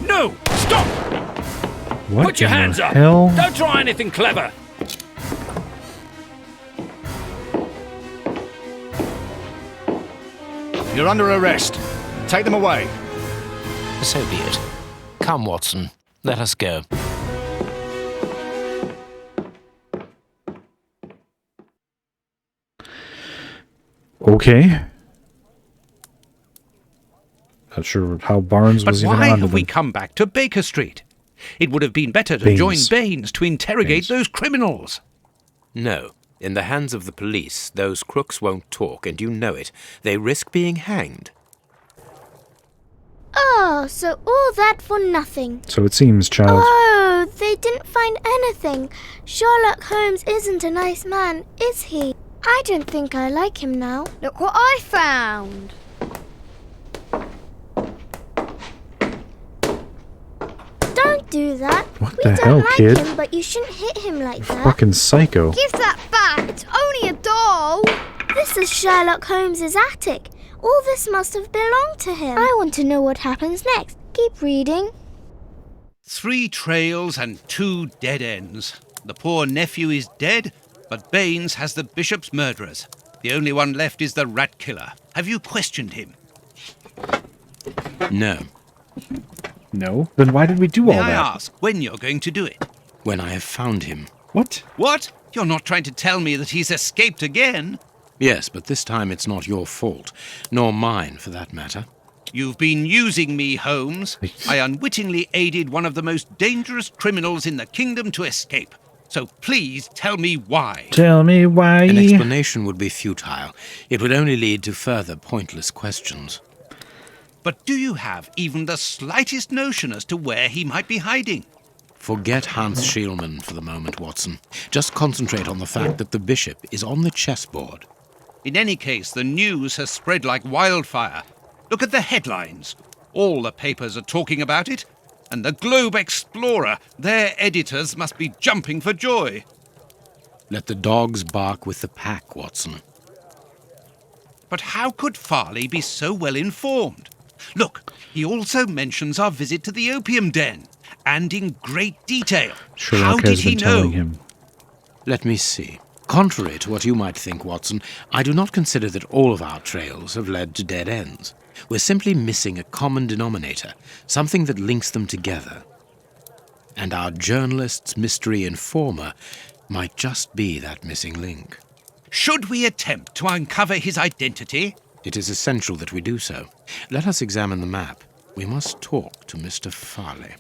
No! Stop! What Put your in the hands up! hell? Don't try anything clever! You're under arrest. Take them away. So be it. Come, Watson. Let us go. Okay. Not sure how Barnes But was even why on to have we them. come back to Baker Street? It would have been better to Baines. join Baines to interrogate Baines. those criminals. No. In the hands of the police, those crooks won't talk, and you know it. They risk being hanged. Oh, so all that for nothing. So it seems, child. Oh, they didn't find anything. Sherlock Holmes isn't a nice man, is he? I don't think I like him now. Look what I found. Don't do that. What We the don't hell, like kid? him, but you shouldn't hit him like that. Fucking psycho. Give that back. It's only a doll. This is Sherlock Holmes's attic. All this must have belonged to him. I want to know what happens next. Keep reading. 3 trails and 2 dead ends. The poor nephew is dead, but Baines has the bishop's murderers. The only one left is the rat killer. Have you questioned him? No. No? Then why did we do May all I that? ask when you're going to do it? When I have found him. What? What? You're not trying to tell me that he's escaped again? Yes, but this time it's not your fault. Nor mine, for that matter. You've been using me, Holmes. I unwittingly aided one of the most dangerous criminals in the kingdom to escape. So please tell me why. Tell me why. An explanation would be futile. It would only lead to further pointless questions. But do you have even the slightest notion as to where he might be hiding? Forget Hans Schielmann for the moment, Watson. Just concentrate on the fact that the bishop is on the chessboard. In any case, the news has spread like wildfire. Look at the headlines. All the papers are talking about it. And the Globe Explorer, their editors must be jumping for joy. Let the dogs bark with the pack, Watson. But how could Farley be so well informed? Look, he also mentions our visit to the opium den, and in great detail. Sherlock How did has he been know? telling him. Let me see. Contrary to what you might think, Watson, I do not consider that all of our trails have led to dead ends. We're simply missing a common denominator, something that links them together. And our journalist's mystery informer might just be that missing link. Should we attempt to uncover his identity? It is essential that we do so. Let us examine the map. We must talk to Mr. Farley.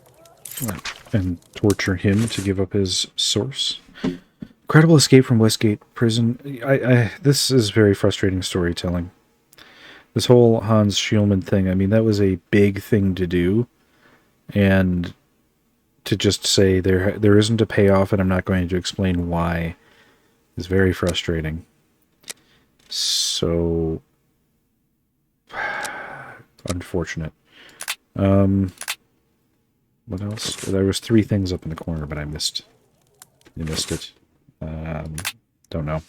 And torture him to give up his source. Incredible escape from Westgate Prison. This is very frustrating storytelling. This whole Hans Schielmann thing, I mean, that was a big thing to do. And to just say there isn't a payoff and I'm not going to explain why is very frustrating. So unfortunate. What else? There was 3 things up in the corner, but I missed. You missed it. Don't know.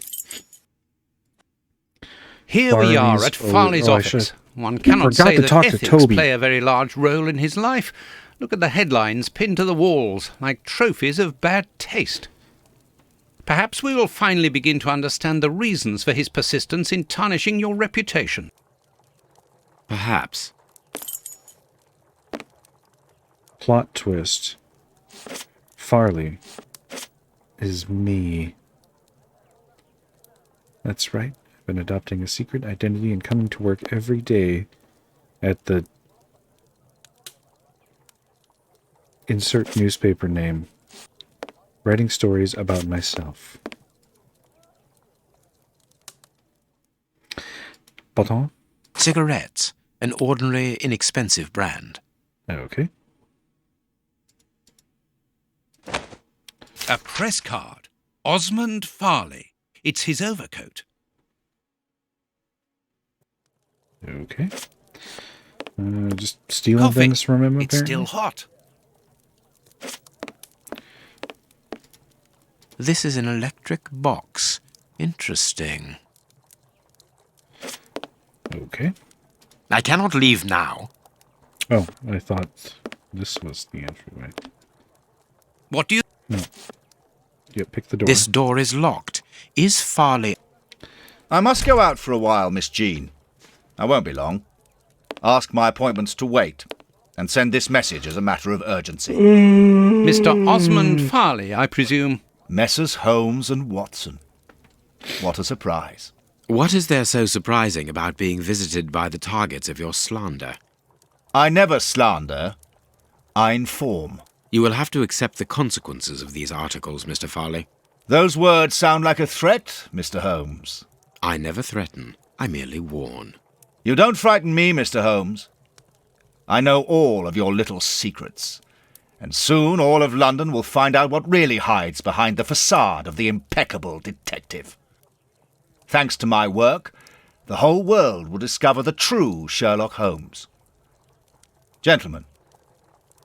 Here we are at Farley's office. One cannot say that ethics play a very large role in his life. Look at the headlines pinned to the walls, like trophies of bad taste. Perhaps we will finally begin to understand the reasons for his persistence in tarnishing your reputation. Perhaps. Plot twist. Farley is me. That's right. I've been adopting a secret identity and coming to work every day at the... insert newspaper name. Writing stories about myself. Baton? Cigarettes. An ordinary, inexpensive brand. Okay. A press card. Osmond Farley. It's his overcoat. Okay. Just stealing Coffee. things from him, It's apparently? still hot. This is an electric box. Interesting. Okay. I cannot leave now. Oh, I thought this was the entryway. What do you... No. Yeah, pick the door. This door is locked. Is Farley... I must go out for a while, Miss Jean. I won't be long. Ask my appointments to wait, and send this message as a matter of urgency. Mr. Osmond Farley, I presume? Messrs. Holmes and Watson. What a surprise. What is there so surprising about being visited by the targets of your slander? I never slander. I inform. You will have to accept the consequences of these articles, Mr. Farley. Those words sound like a threat, Mr. Holmes. I never threaten. I merely warn. You don't frighten me, Mr. Holmes. I know all of your little secrets, and soon all of London will find out what really hides behind the facade of the impeccable detective. Thanks to my work, the whole world will discover the true Sherlock Holmes. Gentlemen,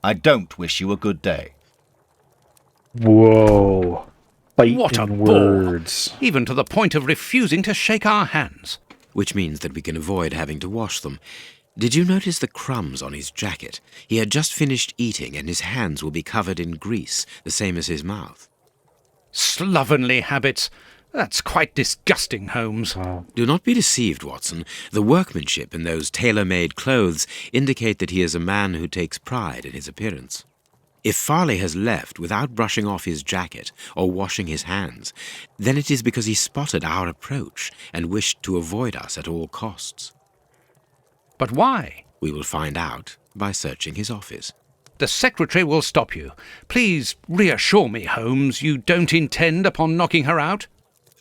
I don't wish you a good day. Whoa. Fighting What a words. bore! Even to the point of refusing to shake our hands. Which means that we can avoid having to wash them. Did you notice the crumbs on his jacket? He had just finished eating, and his hands will be covered in grease, the same as his mouth. Slovenly habits. That's quite disgusting, Holmes. Wow. Do not be deceived, Watson. The workmanship in those tailor-made clothes indicate that he is a man who takes pride in his appearance. If Farley has left without brushing off his jacket or washing his hands, then it is because he spotted our approach and wished to avoid us at all costs. But why? We will find out by searching his office. The secretary will stop you. Please reassure me, Holmes, you don't intend upon knocking her out?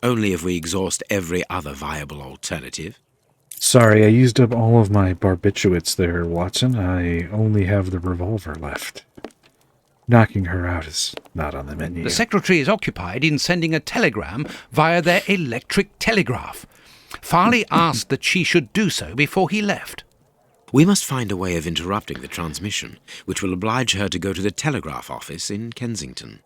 Only if we exhaust every other viable alternative. Sorry, I used up all of my barbiturates there, Watson. I only have the revolver left. Knocking her out is not on the menu. The secretary is occupied in sending a telegram via their electric telegraph. Farley asked that she should do so before he left. We must find a way of interrupting the transmission, which will oblige her to go to the telegraph office in Kensington.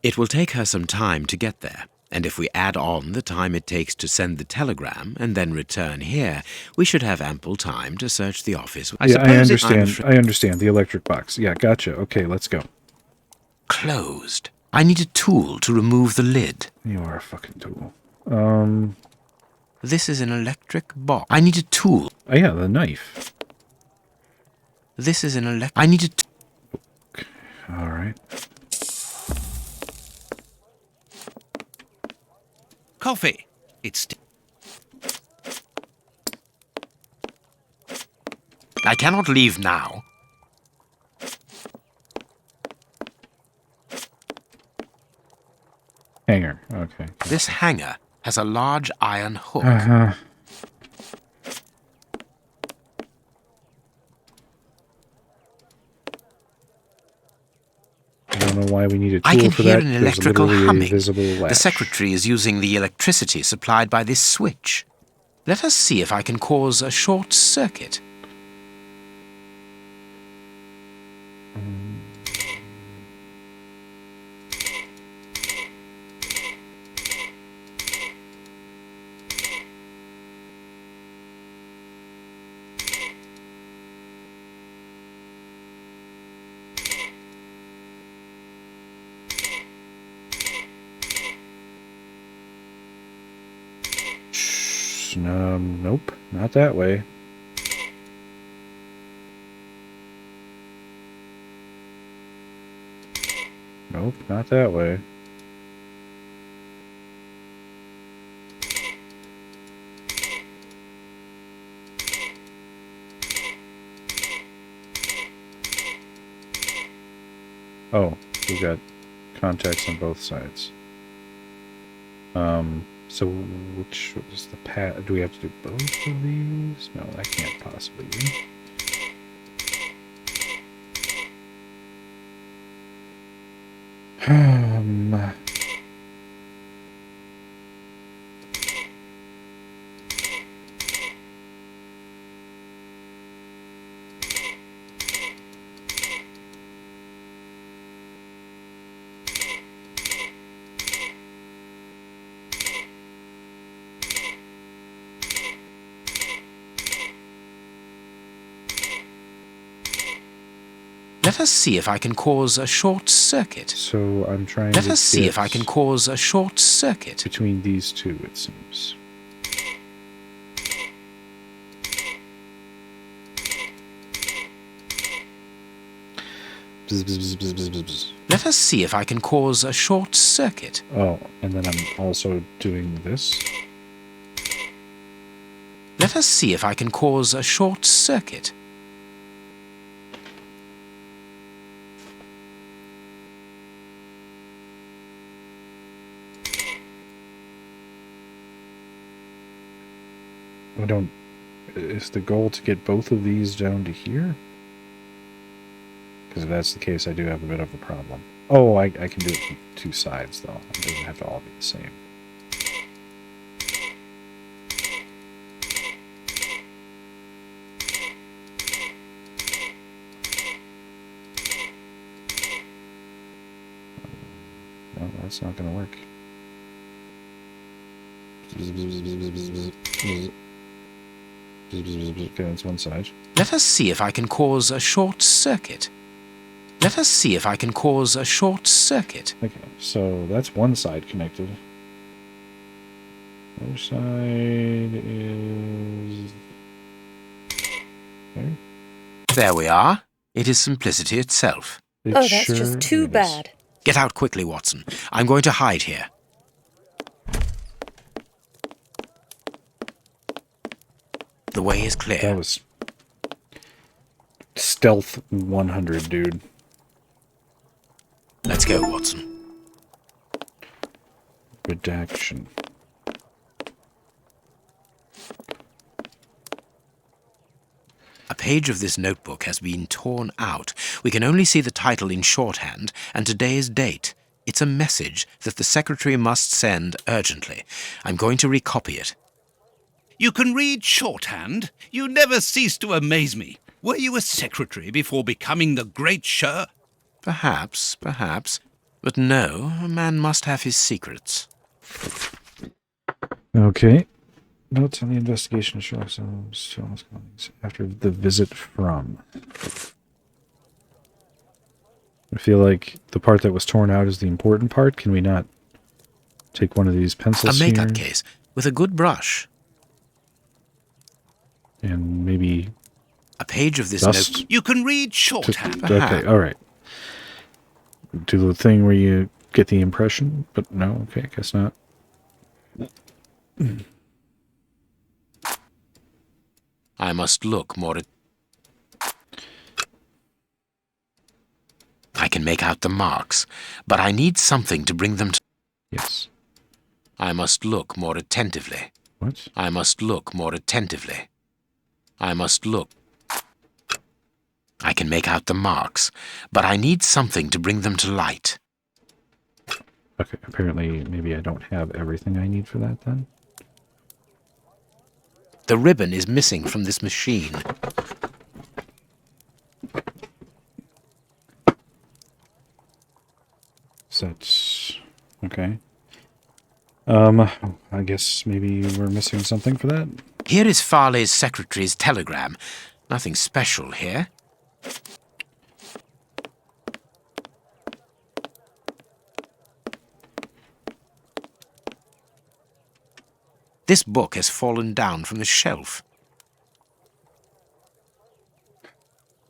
It will take her some time to get there, and if we add on the time it takes to send the telegram and then return here, we should have ample time to search the office. I understand. I understand. The electric box. Yeah, gotcha. Okay, let's go. Closed. I need a tool to remove the lid. You are a fucking tool. This is an electric box. I need a tool. Oh, yeah, the knife. This is an I need a Okay. All right. Coffee. It's... I cannot leave now. Hanger. Okay. This hanger has a large iron hook. Uh-huh. I don't know why we need a tool I can for hear that. an There's electrical literally a humming. visible The latch. secretary is using the electricity supplied by this switch. Let us see if I can cause a short circuit. Nope, not that way. Nope, not that way. Oh, we got contacts on both sides. So which was the path? Do we have to do both of these? No, that can't possibly be. Let us see if I can cause a short circuit. So I'm trying Let to us see if I can cause a short circuit. between these two, it seems. Bzz, bzz, bzz, bzz, bzz, bzz, bzz. Let us see if I can cause a short circuit. Oh, and then I'm also doing this. Let us see if I can cause a short circuit. I don't... Is the goal to get both of these down to here? Because if that's the case, I do have a bit of a problem. Oh, I can do it from two sides, though. It doesn't have to all be the same. No, that's not going to work. Okay, that's one side. Let us see if I can cause a short circuit. Let us see if I can cause a short circuit. Okay, so that's one side connected. Other side is... there. There we are. It is simplicity itself. It That's sure just too is. bad. Get out quickly, Watson. I'm going to hide here. The way is clear. That was stealth 100, dude. Let's go, Watson. Redaction. A page of this notebook has been torn out. We can only see the title in shorthand and today's date. It's a message that the secretary must send urgently. I'm going to recopy it. You can read shorthand? You never cease to amaze me. Were you a secretary before becoming the great Sher? Perhaps. But no, a man must have his secrets. Okay. Notes on the investigation of Sherlock Holmes after the visit from. I feel like the part that was torn out is the important part. Can we not take one of these pencils A makeup here? case with a good brush. And maybe a page of this dust? note. You can read shorthand. Okay, all right. Do the thing where you get the impression, but no, okay, I guess not. I must look more at... I can make out the marks, but I need something to bring them to... Yes. I must look more attentively. What? I must look more attentively. I must look. I can make out the marks, but I need something to bring them to light. Okay, apparently maybe I don't have everything I need for that then. The ribbon is missing from this machine. So that's... okay. I guess maybe we're missing something for that? Here is Farley's secretary's telegram. Nothing special here. This book has fallen down from the shelf.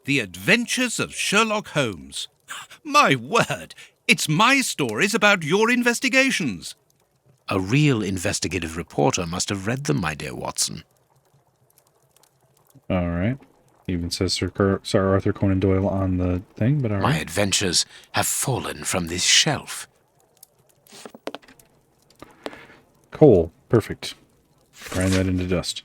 The Adventures of Sherlock Holmes. My word! It's my stories about your investigations. A real investigative reporter must have read them, my dear Watson. All right. Even says Sir Arthur Conan Doyle on the thing, but all right. My adventures have fallen from this shelf. Coal. Perfect. Grind that into dust.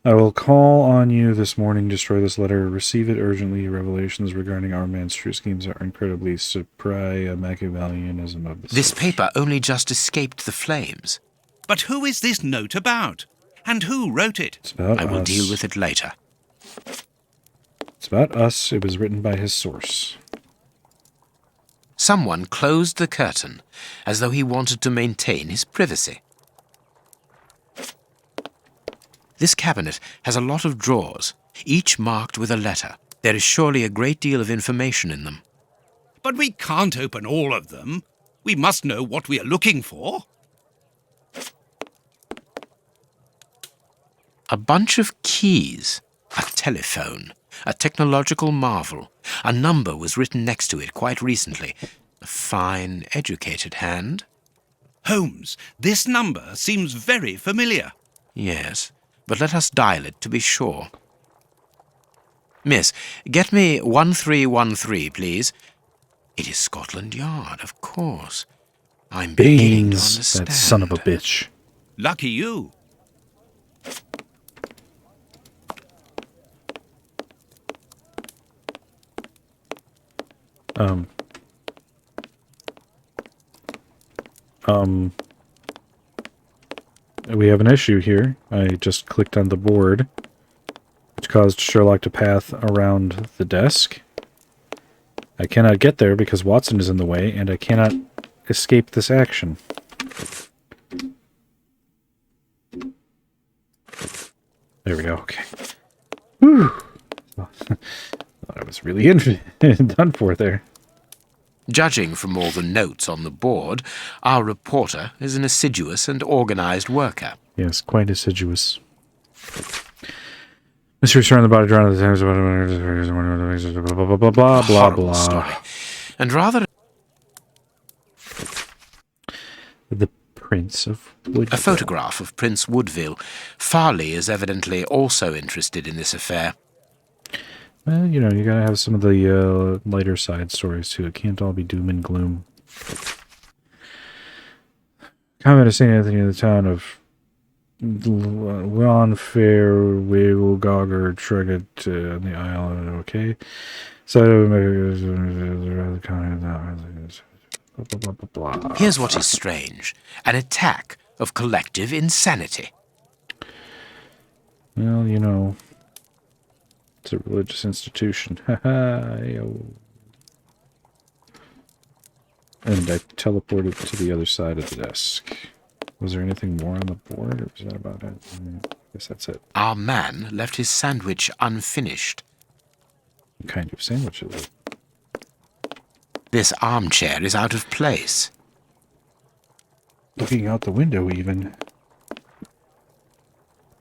I will call on you this morning. Destroy this letter. Receive it urgently. Revelations regarding our man's true schemes are incredibly Machiavellianism of the This sort. paper only just escaped the flames. But who is this note about? And who wrote it? It's about I will us. deal with it later. It's about us. It was written by his source. Someone closed the curtain, as though he wanted to maintain his privacy. This cabinet has a lot of drawers, each marked with a letter. There is surely a great deal of information in them. But we can't open all of them. We must know what we are looking for. A bunch of keys, a telephone, a technological marvel. A number was written next to it quite recently. A fine, educated hand. Holmes, this number seems very familiar. Yes, but let us dial it to be sure. Miss, get me 1313, please. It is Scotland Yard, of course. I'm beginning to Baines, understand. that son of a bitch. Lucky you. We have an issue here. I just clicked on the board, which caused Sherlock to path around the desk. I cannot get there because Watson is in the way, and I cannot escape this action. There we go, okay. Whew. Thought I was really done for there. Judging from all the notes on the board, our reporter is an assiduous and organized worker. Yes, quite assiduous. Mr. Return the body drawn to the times blah blah blah blah blah Horrible story. blah. And rather The Prince of Woodville. a photograph of Prince Woodville. Farley is evidently also interested in this affair. Well, you know, you gotta have some of the lighter side stories too. It can't all be doom and gloom. Comment of St. Anthony in the town of Fair Wiggle Trigget on the isle. Okay. So, blah, blah, blah, blah. Here's what is strange. An attack of collective insanity. Well, you know, it's a religious institution. Yo. And I teleported to the other side of the desk. Was there anything more on the board, or was that about it? I guess that's it. Our man left his sandwich unfinished. What kind of sandwich is it? This armchair is out of place. Looking out the window, even.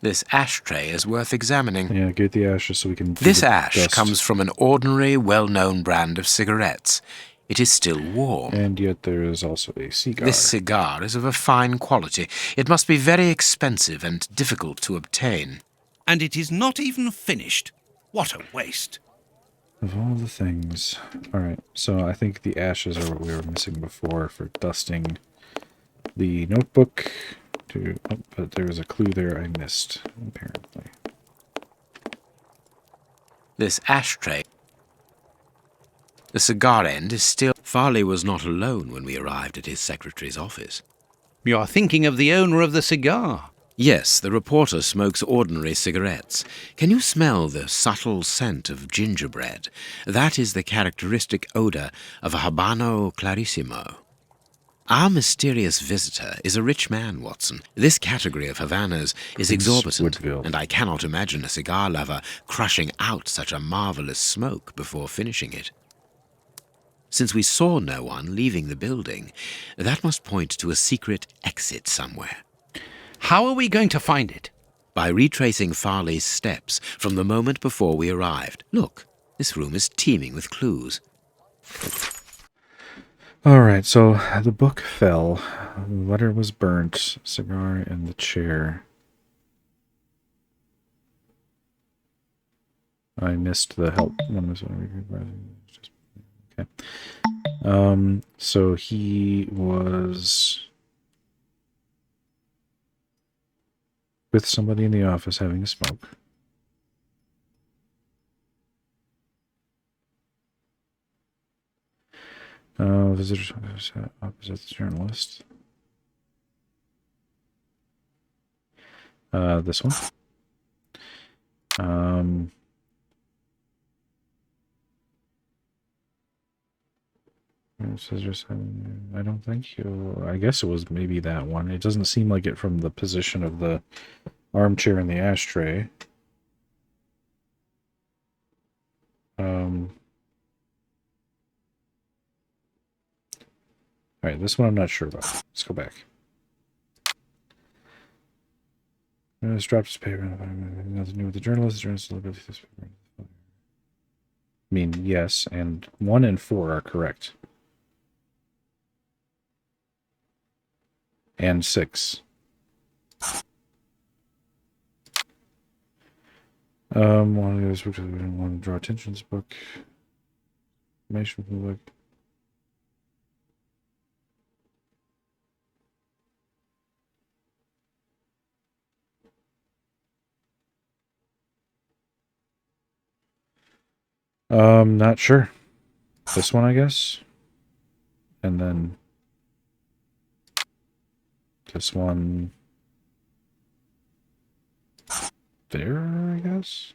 This ashtray is worth examining. Yeah, get the ashes so we can... This the ash dust. comes from an ordinary, well-known brand of cigarettes. It is still warm. And yet there is also a cigar. This cigar is of a fine quality. It must be very expensive and difficult to obtain. And it is not even finished. What a waste. Of all the things. Alright, so I think the ashes are what we were missing before for dusting the notebook. But there was a clue there I missed, apparently. This ashtray. The cigar end is still... Farley was not alone when we arrived at his secretary's office. You're thinking of the owner of the cigar. Yes, the reporter smokes ordinary cigarettes. Can you smell the subtle scent of gingerbread? That is the characteristic odor of a Habano Clarissimo. Our mysterious visitor is a rich man, Watson. This category of Havanas is exorbitant, Woodville. and I cannot imagine a cigar lover crushing out such a marvelous smoke before finishing it. Since we saw no one leaving the building, that must point to a secret exit somewhere. How are we going to find it? By retracing Farley's steps from the moment before we arrived. Look, this room is teeming with clues. Alright, so the book fell. The letter was burnt. Cigar in the chair. I missed the help. Okay. So he was with somebody in the office having a smoke. Visitors opposite the journalist. This one. I don't think you. I guess it was maybe that one. It doesn't seem like it from the position of the armchair and the ashtray. Alright, this one I'm not sure about. Let's go back. Journalist dropped his paper. Nothing to do with the journalist. The journalist delivered this paper. I mean, yes, and 1 and 4 are correct. And 6. One of those books, we didn't want to draw attention to this book. Information from the book. Not sure. This one, I guess. And then this one there, I guess.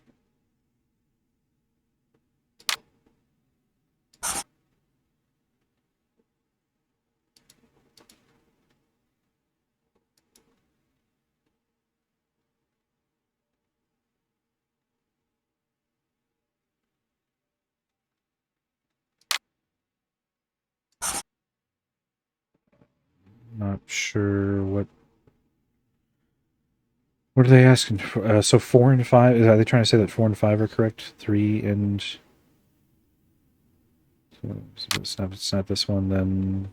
Not sure what are they asking for? So 4 and 5, are they trying to say that 4 and 5 are correct? 3 and so it's not this one, then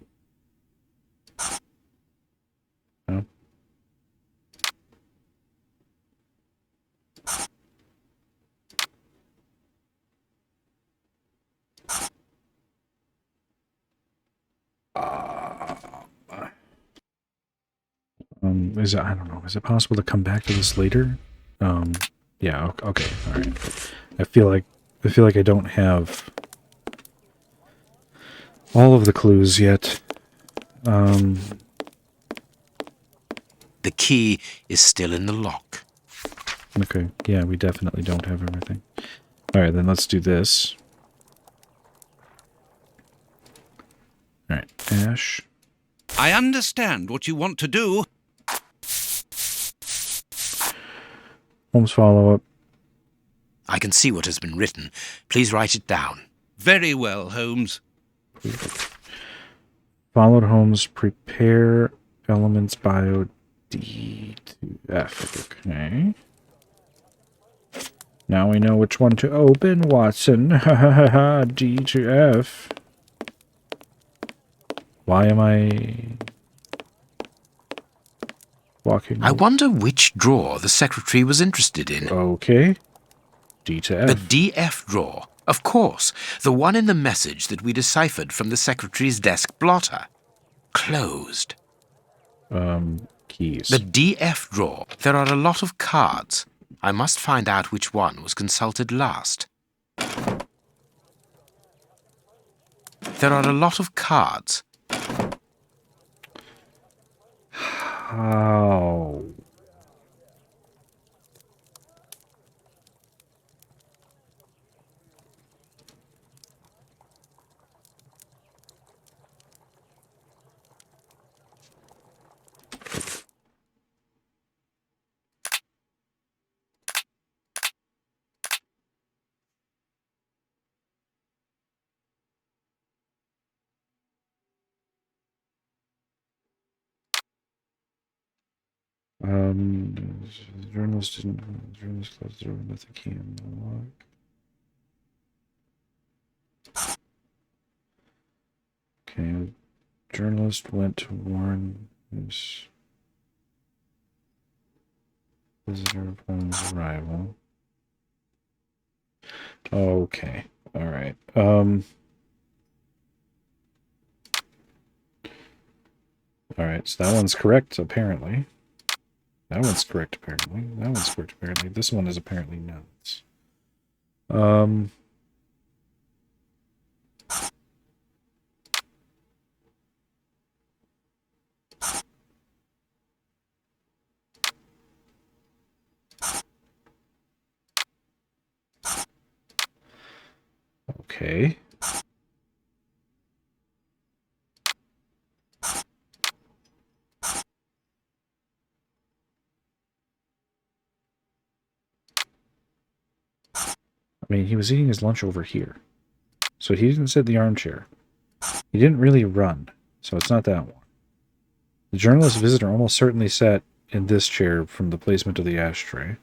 no. Is it, I don't know, is it possible to come back to this later? Yeah, okay, all right. I feel like I don't have all of the clues yet. The key is still in the lock. Okay, yeah, we definitely don't have everything. All right, then let's do this. All right, Ash. I understand what you want to do. Holmes follow-up. I can see what has been written. Please write it down. Very well, Holmes. Followed Holmes, prepare elements bio D to F. Okay. Now we know which one to open, Watson. Ha ha ha ha. D to F. Why am I walking? I wonder which drawer the secretary was interested in. Okay. D to F. The DF drawer. Of course. The one in the message that we deciphered from the secretary's desk blotter. Closed. Keys. The DF drawer. There are a lot of cards. I must find out which one was consulted last. There are a lot of cards. How? The journalist didn't. The journalist closed the door with the key in the lock. Okay, the journalist went to warn his visitor of Holmes' arrival. Okay, all right. All right, so that one's correct, apparently. That one's correct, apparently. That one's correct, apparently. This one is apparently not. Okay. I mean, he was eating his lunch over here. So he didn't sit in the armchair. He didn't really run, so it's not that one. The journalist visitor almost certainly sat in this chair from the placement of the ashtray.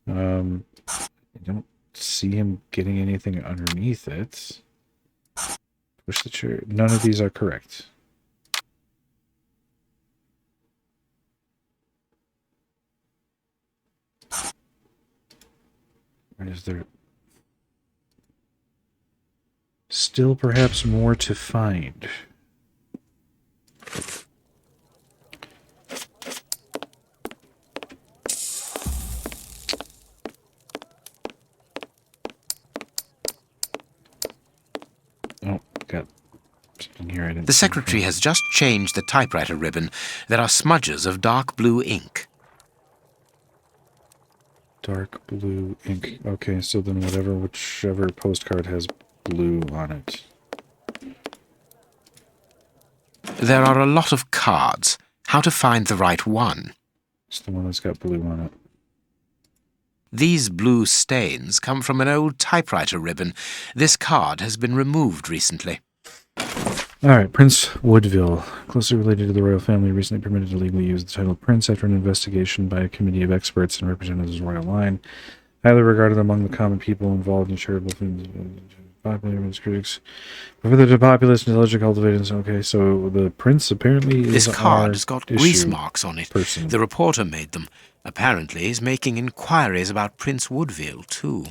I don't see him getting anything underneath it. Push the chair. None of these are correct. Is there still perhaps more to find? Oh, got something here I didn't The see. secretary has just changed the typewriter ribbon. There are smudges of dark blue ink. Dark blue ink. Okay, so then whichever postcard has blue on it. There are a lot of cards. How to find the right one? It's the one that's got blue on it. These blue stains come from an old typewriter ribbon. This card has been removed recently. Alright, Prince Woodville, closely related to the royal family, recently permitted to legally use the title Prince after an investigation by a committee of experts and representatives of the royal line. Highly regarded among the common people involved in charitable things, popular amongst critics. But for the populace, intelligent, cultivated. Okay, so the prince apparently is This card our has got issue grease marks on it. person. The reporter made them. Apparently he's making inquiries about Prince Woodville, too.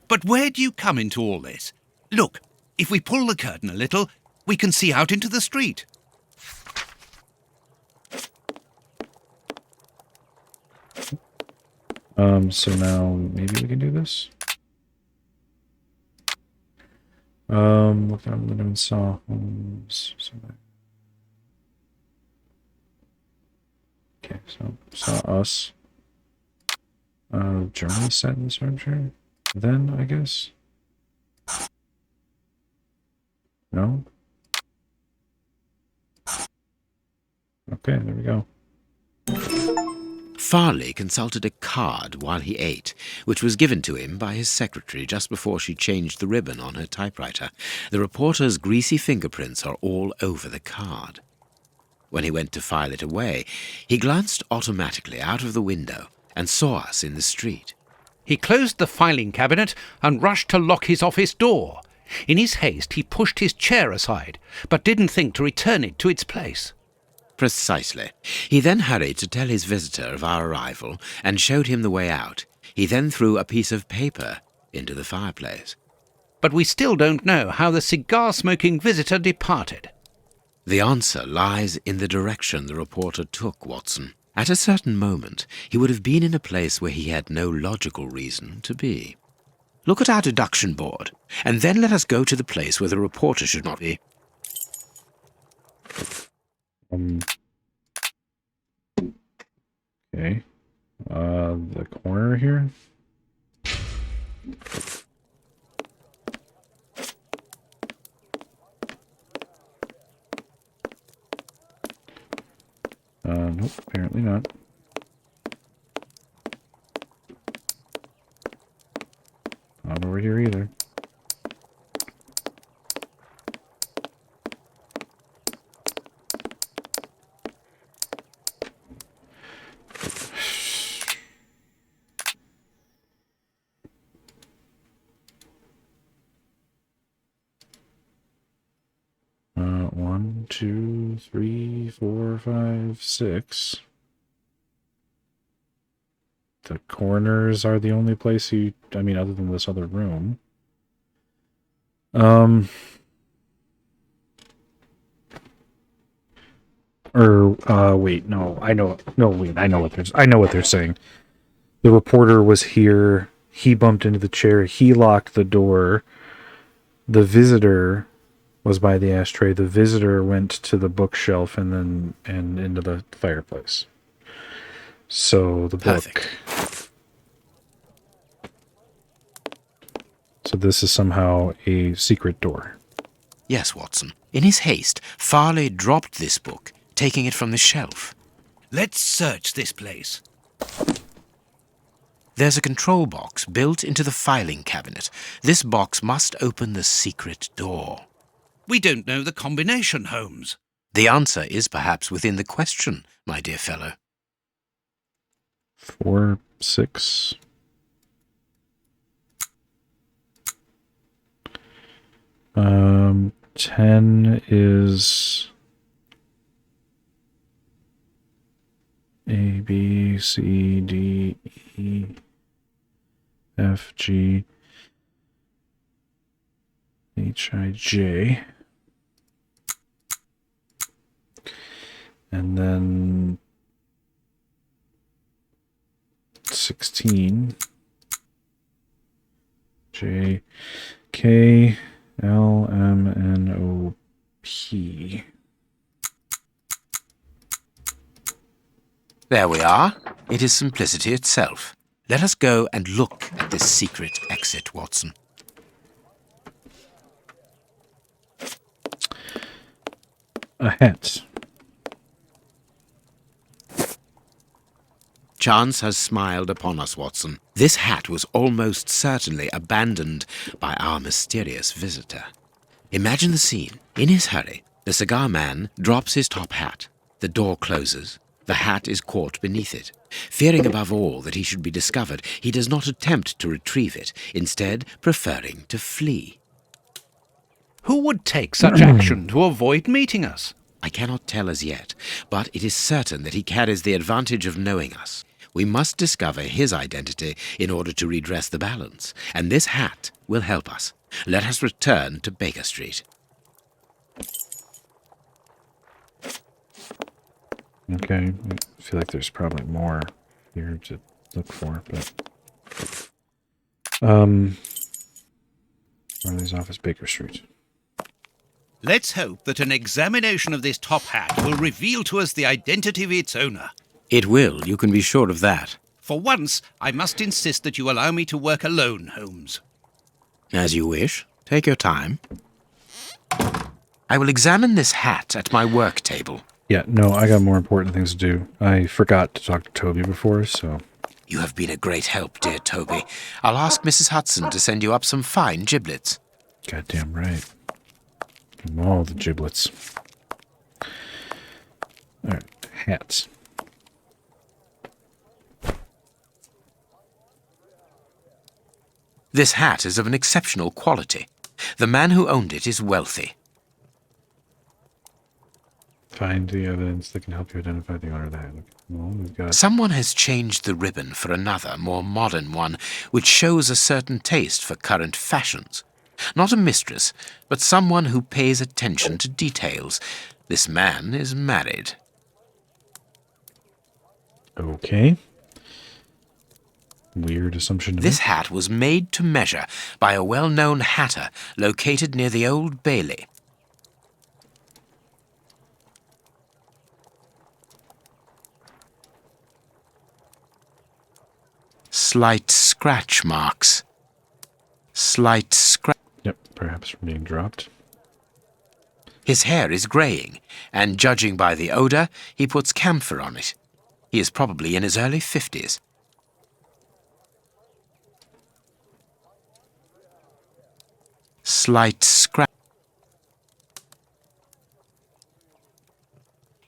But where do you come into all this? Look, if we pull the curtain a little, we can see out into the street. So now maybe we can do this. Looked out the window and saw Holmes. Okay, so saw us. Journalist sat in this armchair. Then, I guess. No? Okay, there we go. Farley consulted a card while he ate, which was given to him by his secretary just before she changed the ribbon on her typewriter. The reporter's greasy fingerprints are all over the card. When he went to file it away, he glanced automatically out of the window and saw us in the street. He closed the filing cabinet and rushed to lock his office door. In his haste, he pushed his chair aside, but didn't think to return it to its place. Precisely. He then hurried to tell his visitor of our arrival and showed him the way out. He then threw a piece of paper into the fireplace. But we still don't know how the cigar-smoking visitor departed. The answer lies in the direction the reporter took, Watson. At a certain moment, he would have been in a place where he had no logical reason to be. Look at our deduction board, and then let us go to the place where the reporter should not be. Okay. The corner here. Nope, apparently not. Not over here either. One, two, three, four, five, six. The corners are the only place I mean, other than this other room. Or wait, no, I know. No, wait, I know what they're saying. The reporter was here. He bumped into the chair. He locked the door. The visitor was by the ashtray. The visitor went to the bookshelf and into the fireplace. So the book. Perfect. So this is somehow a secret door. Yes, Watson. In his haste, Farley dropped this book, taking it from the shelf. Let's search this place. There's a control box built into the filing cabinet. This box must open the secret door. We don't know the combination, Holmes. The answer is perhaps within the question, my dear fellow. 4, 6. Um, 10 is A, B, C, D, E, F, G, H, I, J. And then 16. J, K, L, M, N, O, P. There we are. It is simplicity itself. Let us go and look at this secret exit, Watson. A hat. Chance has smiled upon us, Watson. This hat was almost certainly abandoned by our mysterious visitor. Imagine the scene. In his hurry, the cigar man drops his top hat. The door closes. The hat is caught beneath it. Fearing above all that he should be discovered, he does not attempt to retrieve it, instead preferring to flee. Who would take such action to avoid meeting us? I cannot tell as yet, but it is certain that he carries the advantage of knowing us. We must discover his identity in order to redress the balance, and this hat will help us. Let us return to Baker Street. Okay, I feel like there's probably more here to look for, but Riley's office, Baker Street. Let's hope that an examination of this top hat will reveal to us the identity of its owner. It will, you can be sure of that. For once, I must insist that you allow me to work alone, Holmes. As you wish. Take your time. I will examine this hat at my work table. Yeah, no, I got more important things to do. I forgot to talk to Toby before, so... You have been a great help, dear Toby. I'll ask Mrs. Hudson to send you up some fine giblets. Goddamn right. Give 'em all the giblets. Alright, hats. This hat is of an exceptional quality. The man who owned it is wealthy. Find the evidence that can help you identify the owner of the hat. Well, we've got... Someone has changed the ribbon for another, more modern one, which shows a certain taste for current fashions. Not a mistress, but someone who pays attention to details. This man is married. Okay. Weird assumption to This make. hat was made to measure by a well-known hatter located near the Old Bailey. Slight scratch marks. Slight scratch. Yep, perhaps from being dropped. His hair is greying, and judging by the odour, he puts camphor on it. He is probably in his early 50s. Slight scratch.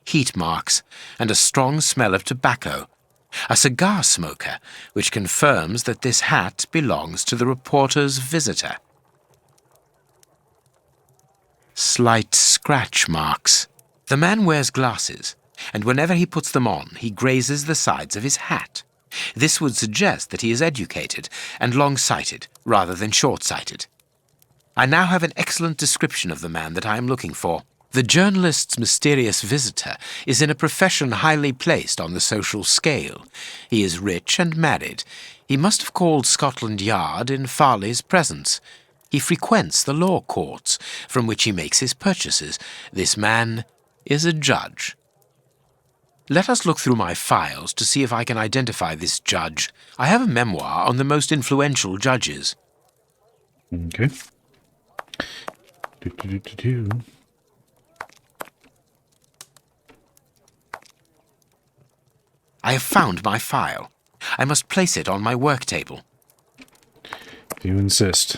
Heat marks, and a strong smell of tobacco. A cigar smoker, which confirms that this hat belongs to the reporter's visitor. Slight scratch marks. The man wears glasses, and whenever he puts them on, he grazes the sides of his hat. This would suggest that he is educated and long-sighted rather than short-sighted. I now have an excellent description of the man that I am looking for. The journalist's mysterious visitor is in a profession highly placed on the social scale. He is rich and married. He must have called Scotland Yard in Farley's presence. He frequents the law courts, from which he makes his purchases. This man is a judge. Let us look through my files to see if I can identify this judge. I have a memoir on the most influential judges. Okay. I have found my file. I must place it on my work table. If you insist.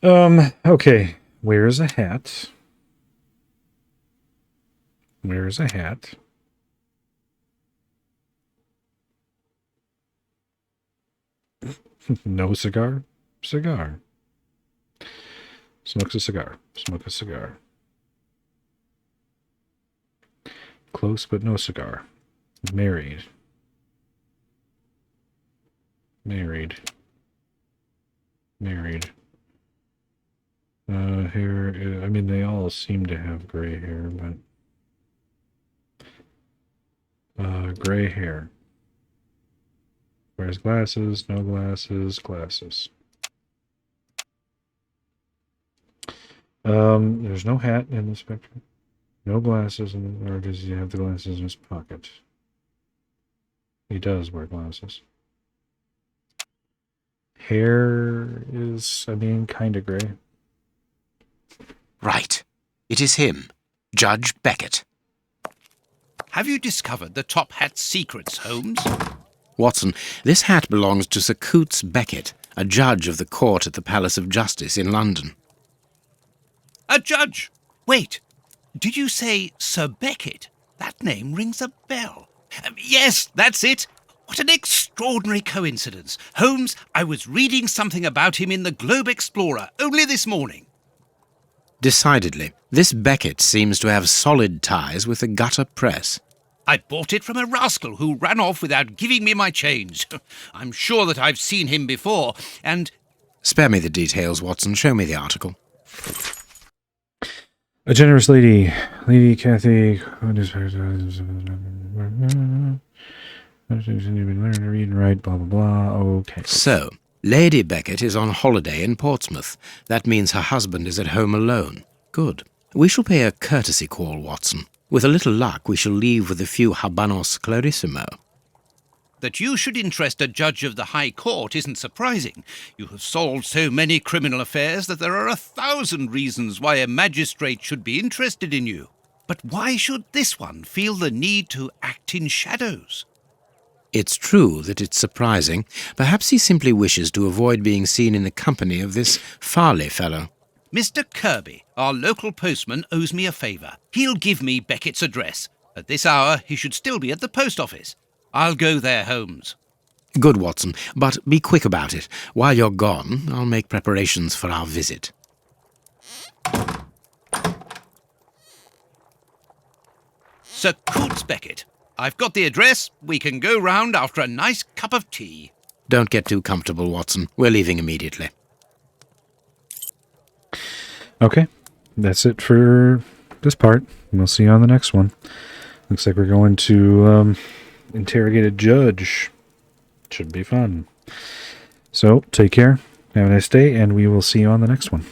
Okay. Where's a hat? Where's a hat? No cigar? Cigar. Smokes a cigar. Smoke a cigar. Close but no cigar. Married. Married. Married. Hair, I mean, they all seem to have gray hair, but... gray hair. Wears glasses, no glasses, glasses. There's no hat in this picture. No glasses, or does he have the glasses in his pocket? He does wear glasses. Hair is, I mean, kind of gray. Right. It is him, Judge Beckett. Have you discovered the top hat's secrets, Holmes? Watson, this hat belongs to Sir Coots Beckett, a judge of the court at the Palace of Justice in London. A judge? Wait, did you say Sir Beckett? That name rings a bell. Yes, that's it. What an extraordinary coincidence. Holmes, I was reading something about him in the Globe Explorer only this morning. Decidedly, this Beckett seems to have solid ties with the gutter press. I bought it from a rascal who ran off without giving me my change. I'm sure that I've seen him before, and... Spare me the details, Watson. Show me the article. A generous lady, Lady Kathy... Learn to read and write, blah, blah, blah. Okay. So, Lady Beckett is on holiday in Portsmouth. That means her husband is at home alone. Good. We shall pay a courtesy call, Watson. With a little luck, we shall leave with a few habanos clarissimo. That you should interest a judge of the High Court isn't surprising. You have solved so many criminal affairs that there are 1,000 reasons why a magistrate should be interested in you. But why should this one feel the need to act in shadows? It's true that it's surprising. Perhaps he simply wishes to avoid being seen in the company of this Farley fellow. Mr. Kirby, our local postman, owes me a favour. He'll give me Beckett's address. At this hour, he should still be at the post office. I'll go there, Holmes. Good, Watson, but be quick about it. While you're gone, I'll make preparations for our visit. Sir Coots Beckett. I've got the address. We can go round after a nice cup of tea. Don't get too comfortable, Watson. We're leaving immediately. Okay, that's it for this part. We'll see you on the next one. Looks like we're going to interrogate a judge. Should be fun. So, take care, have a nice day, and we will see you on the next one.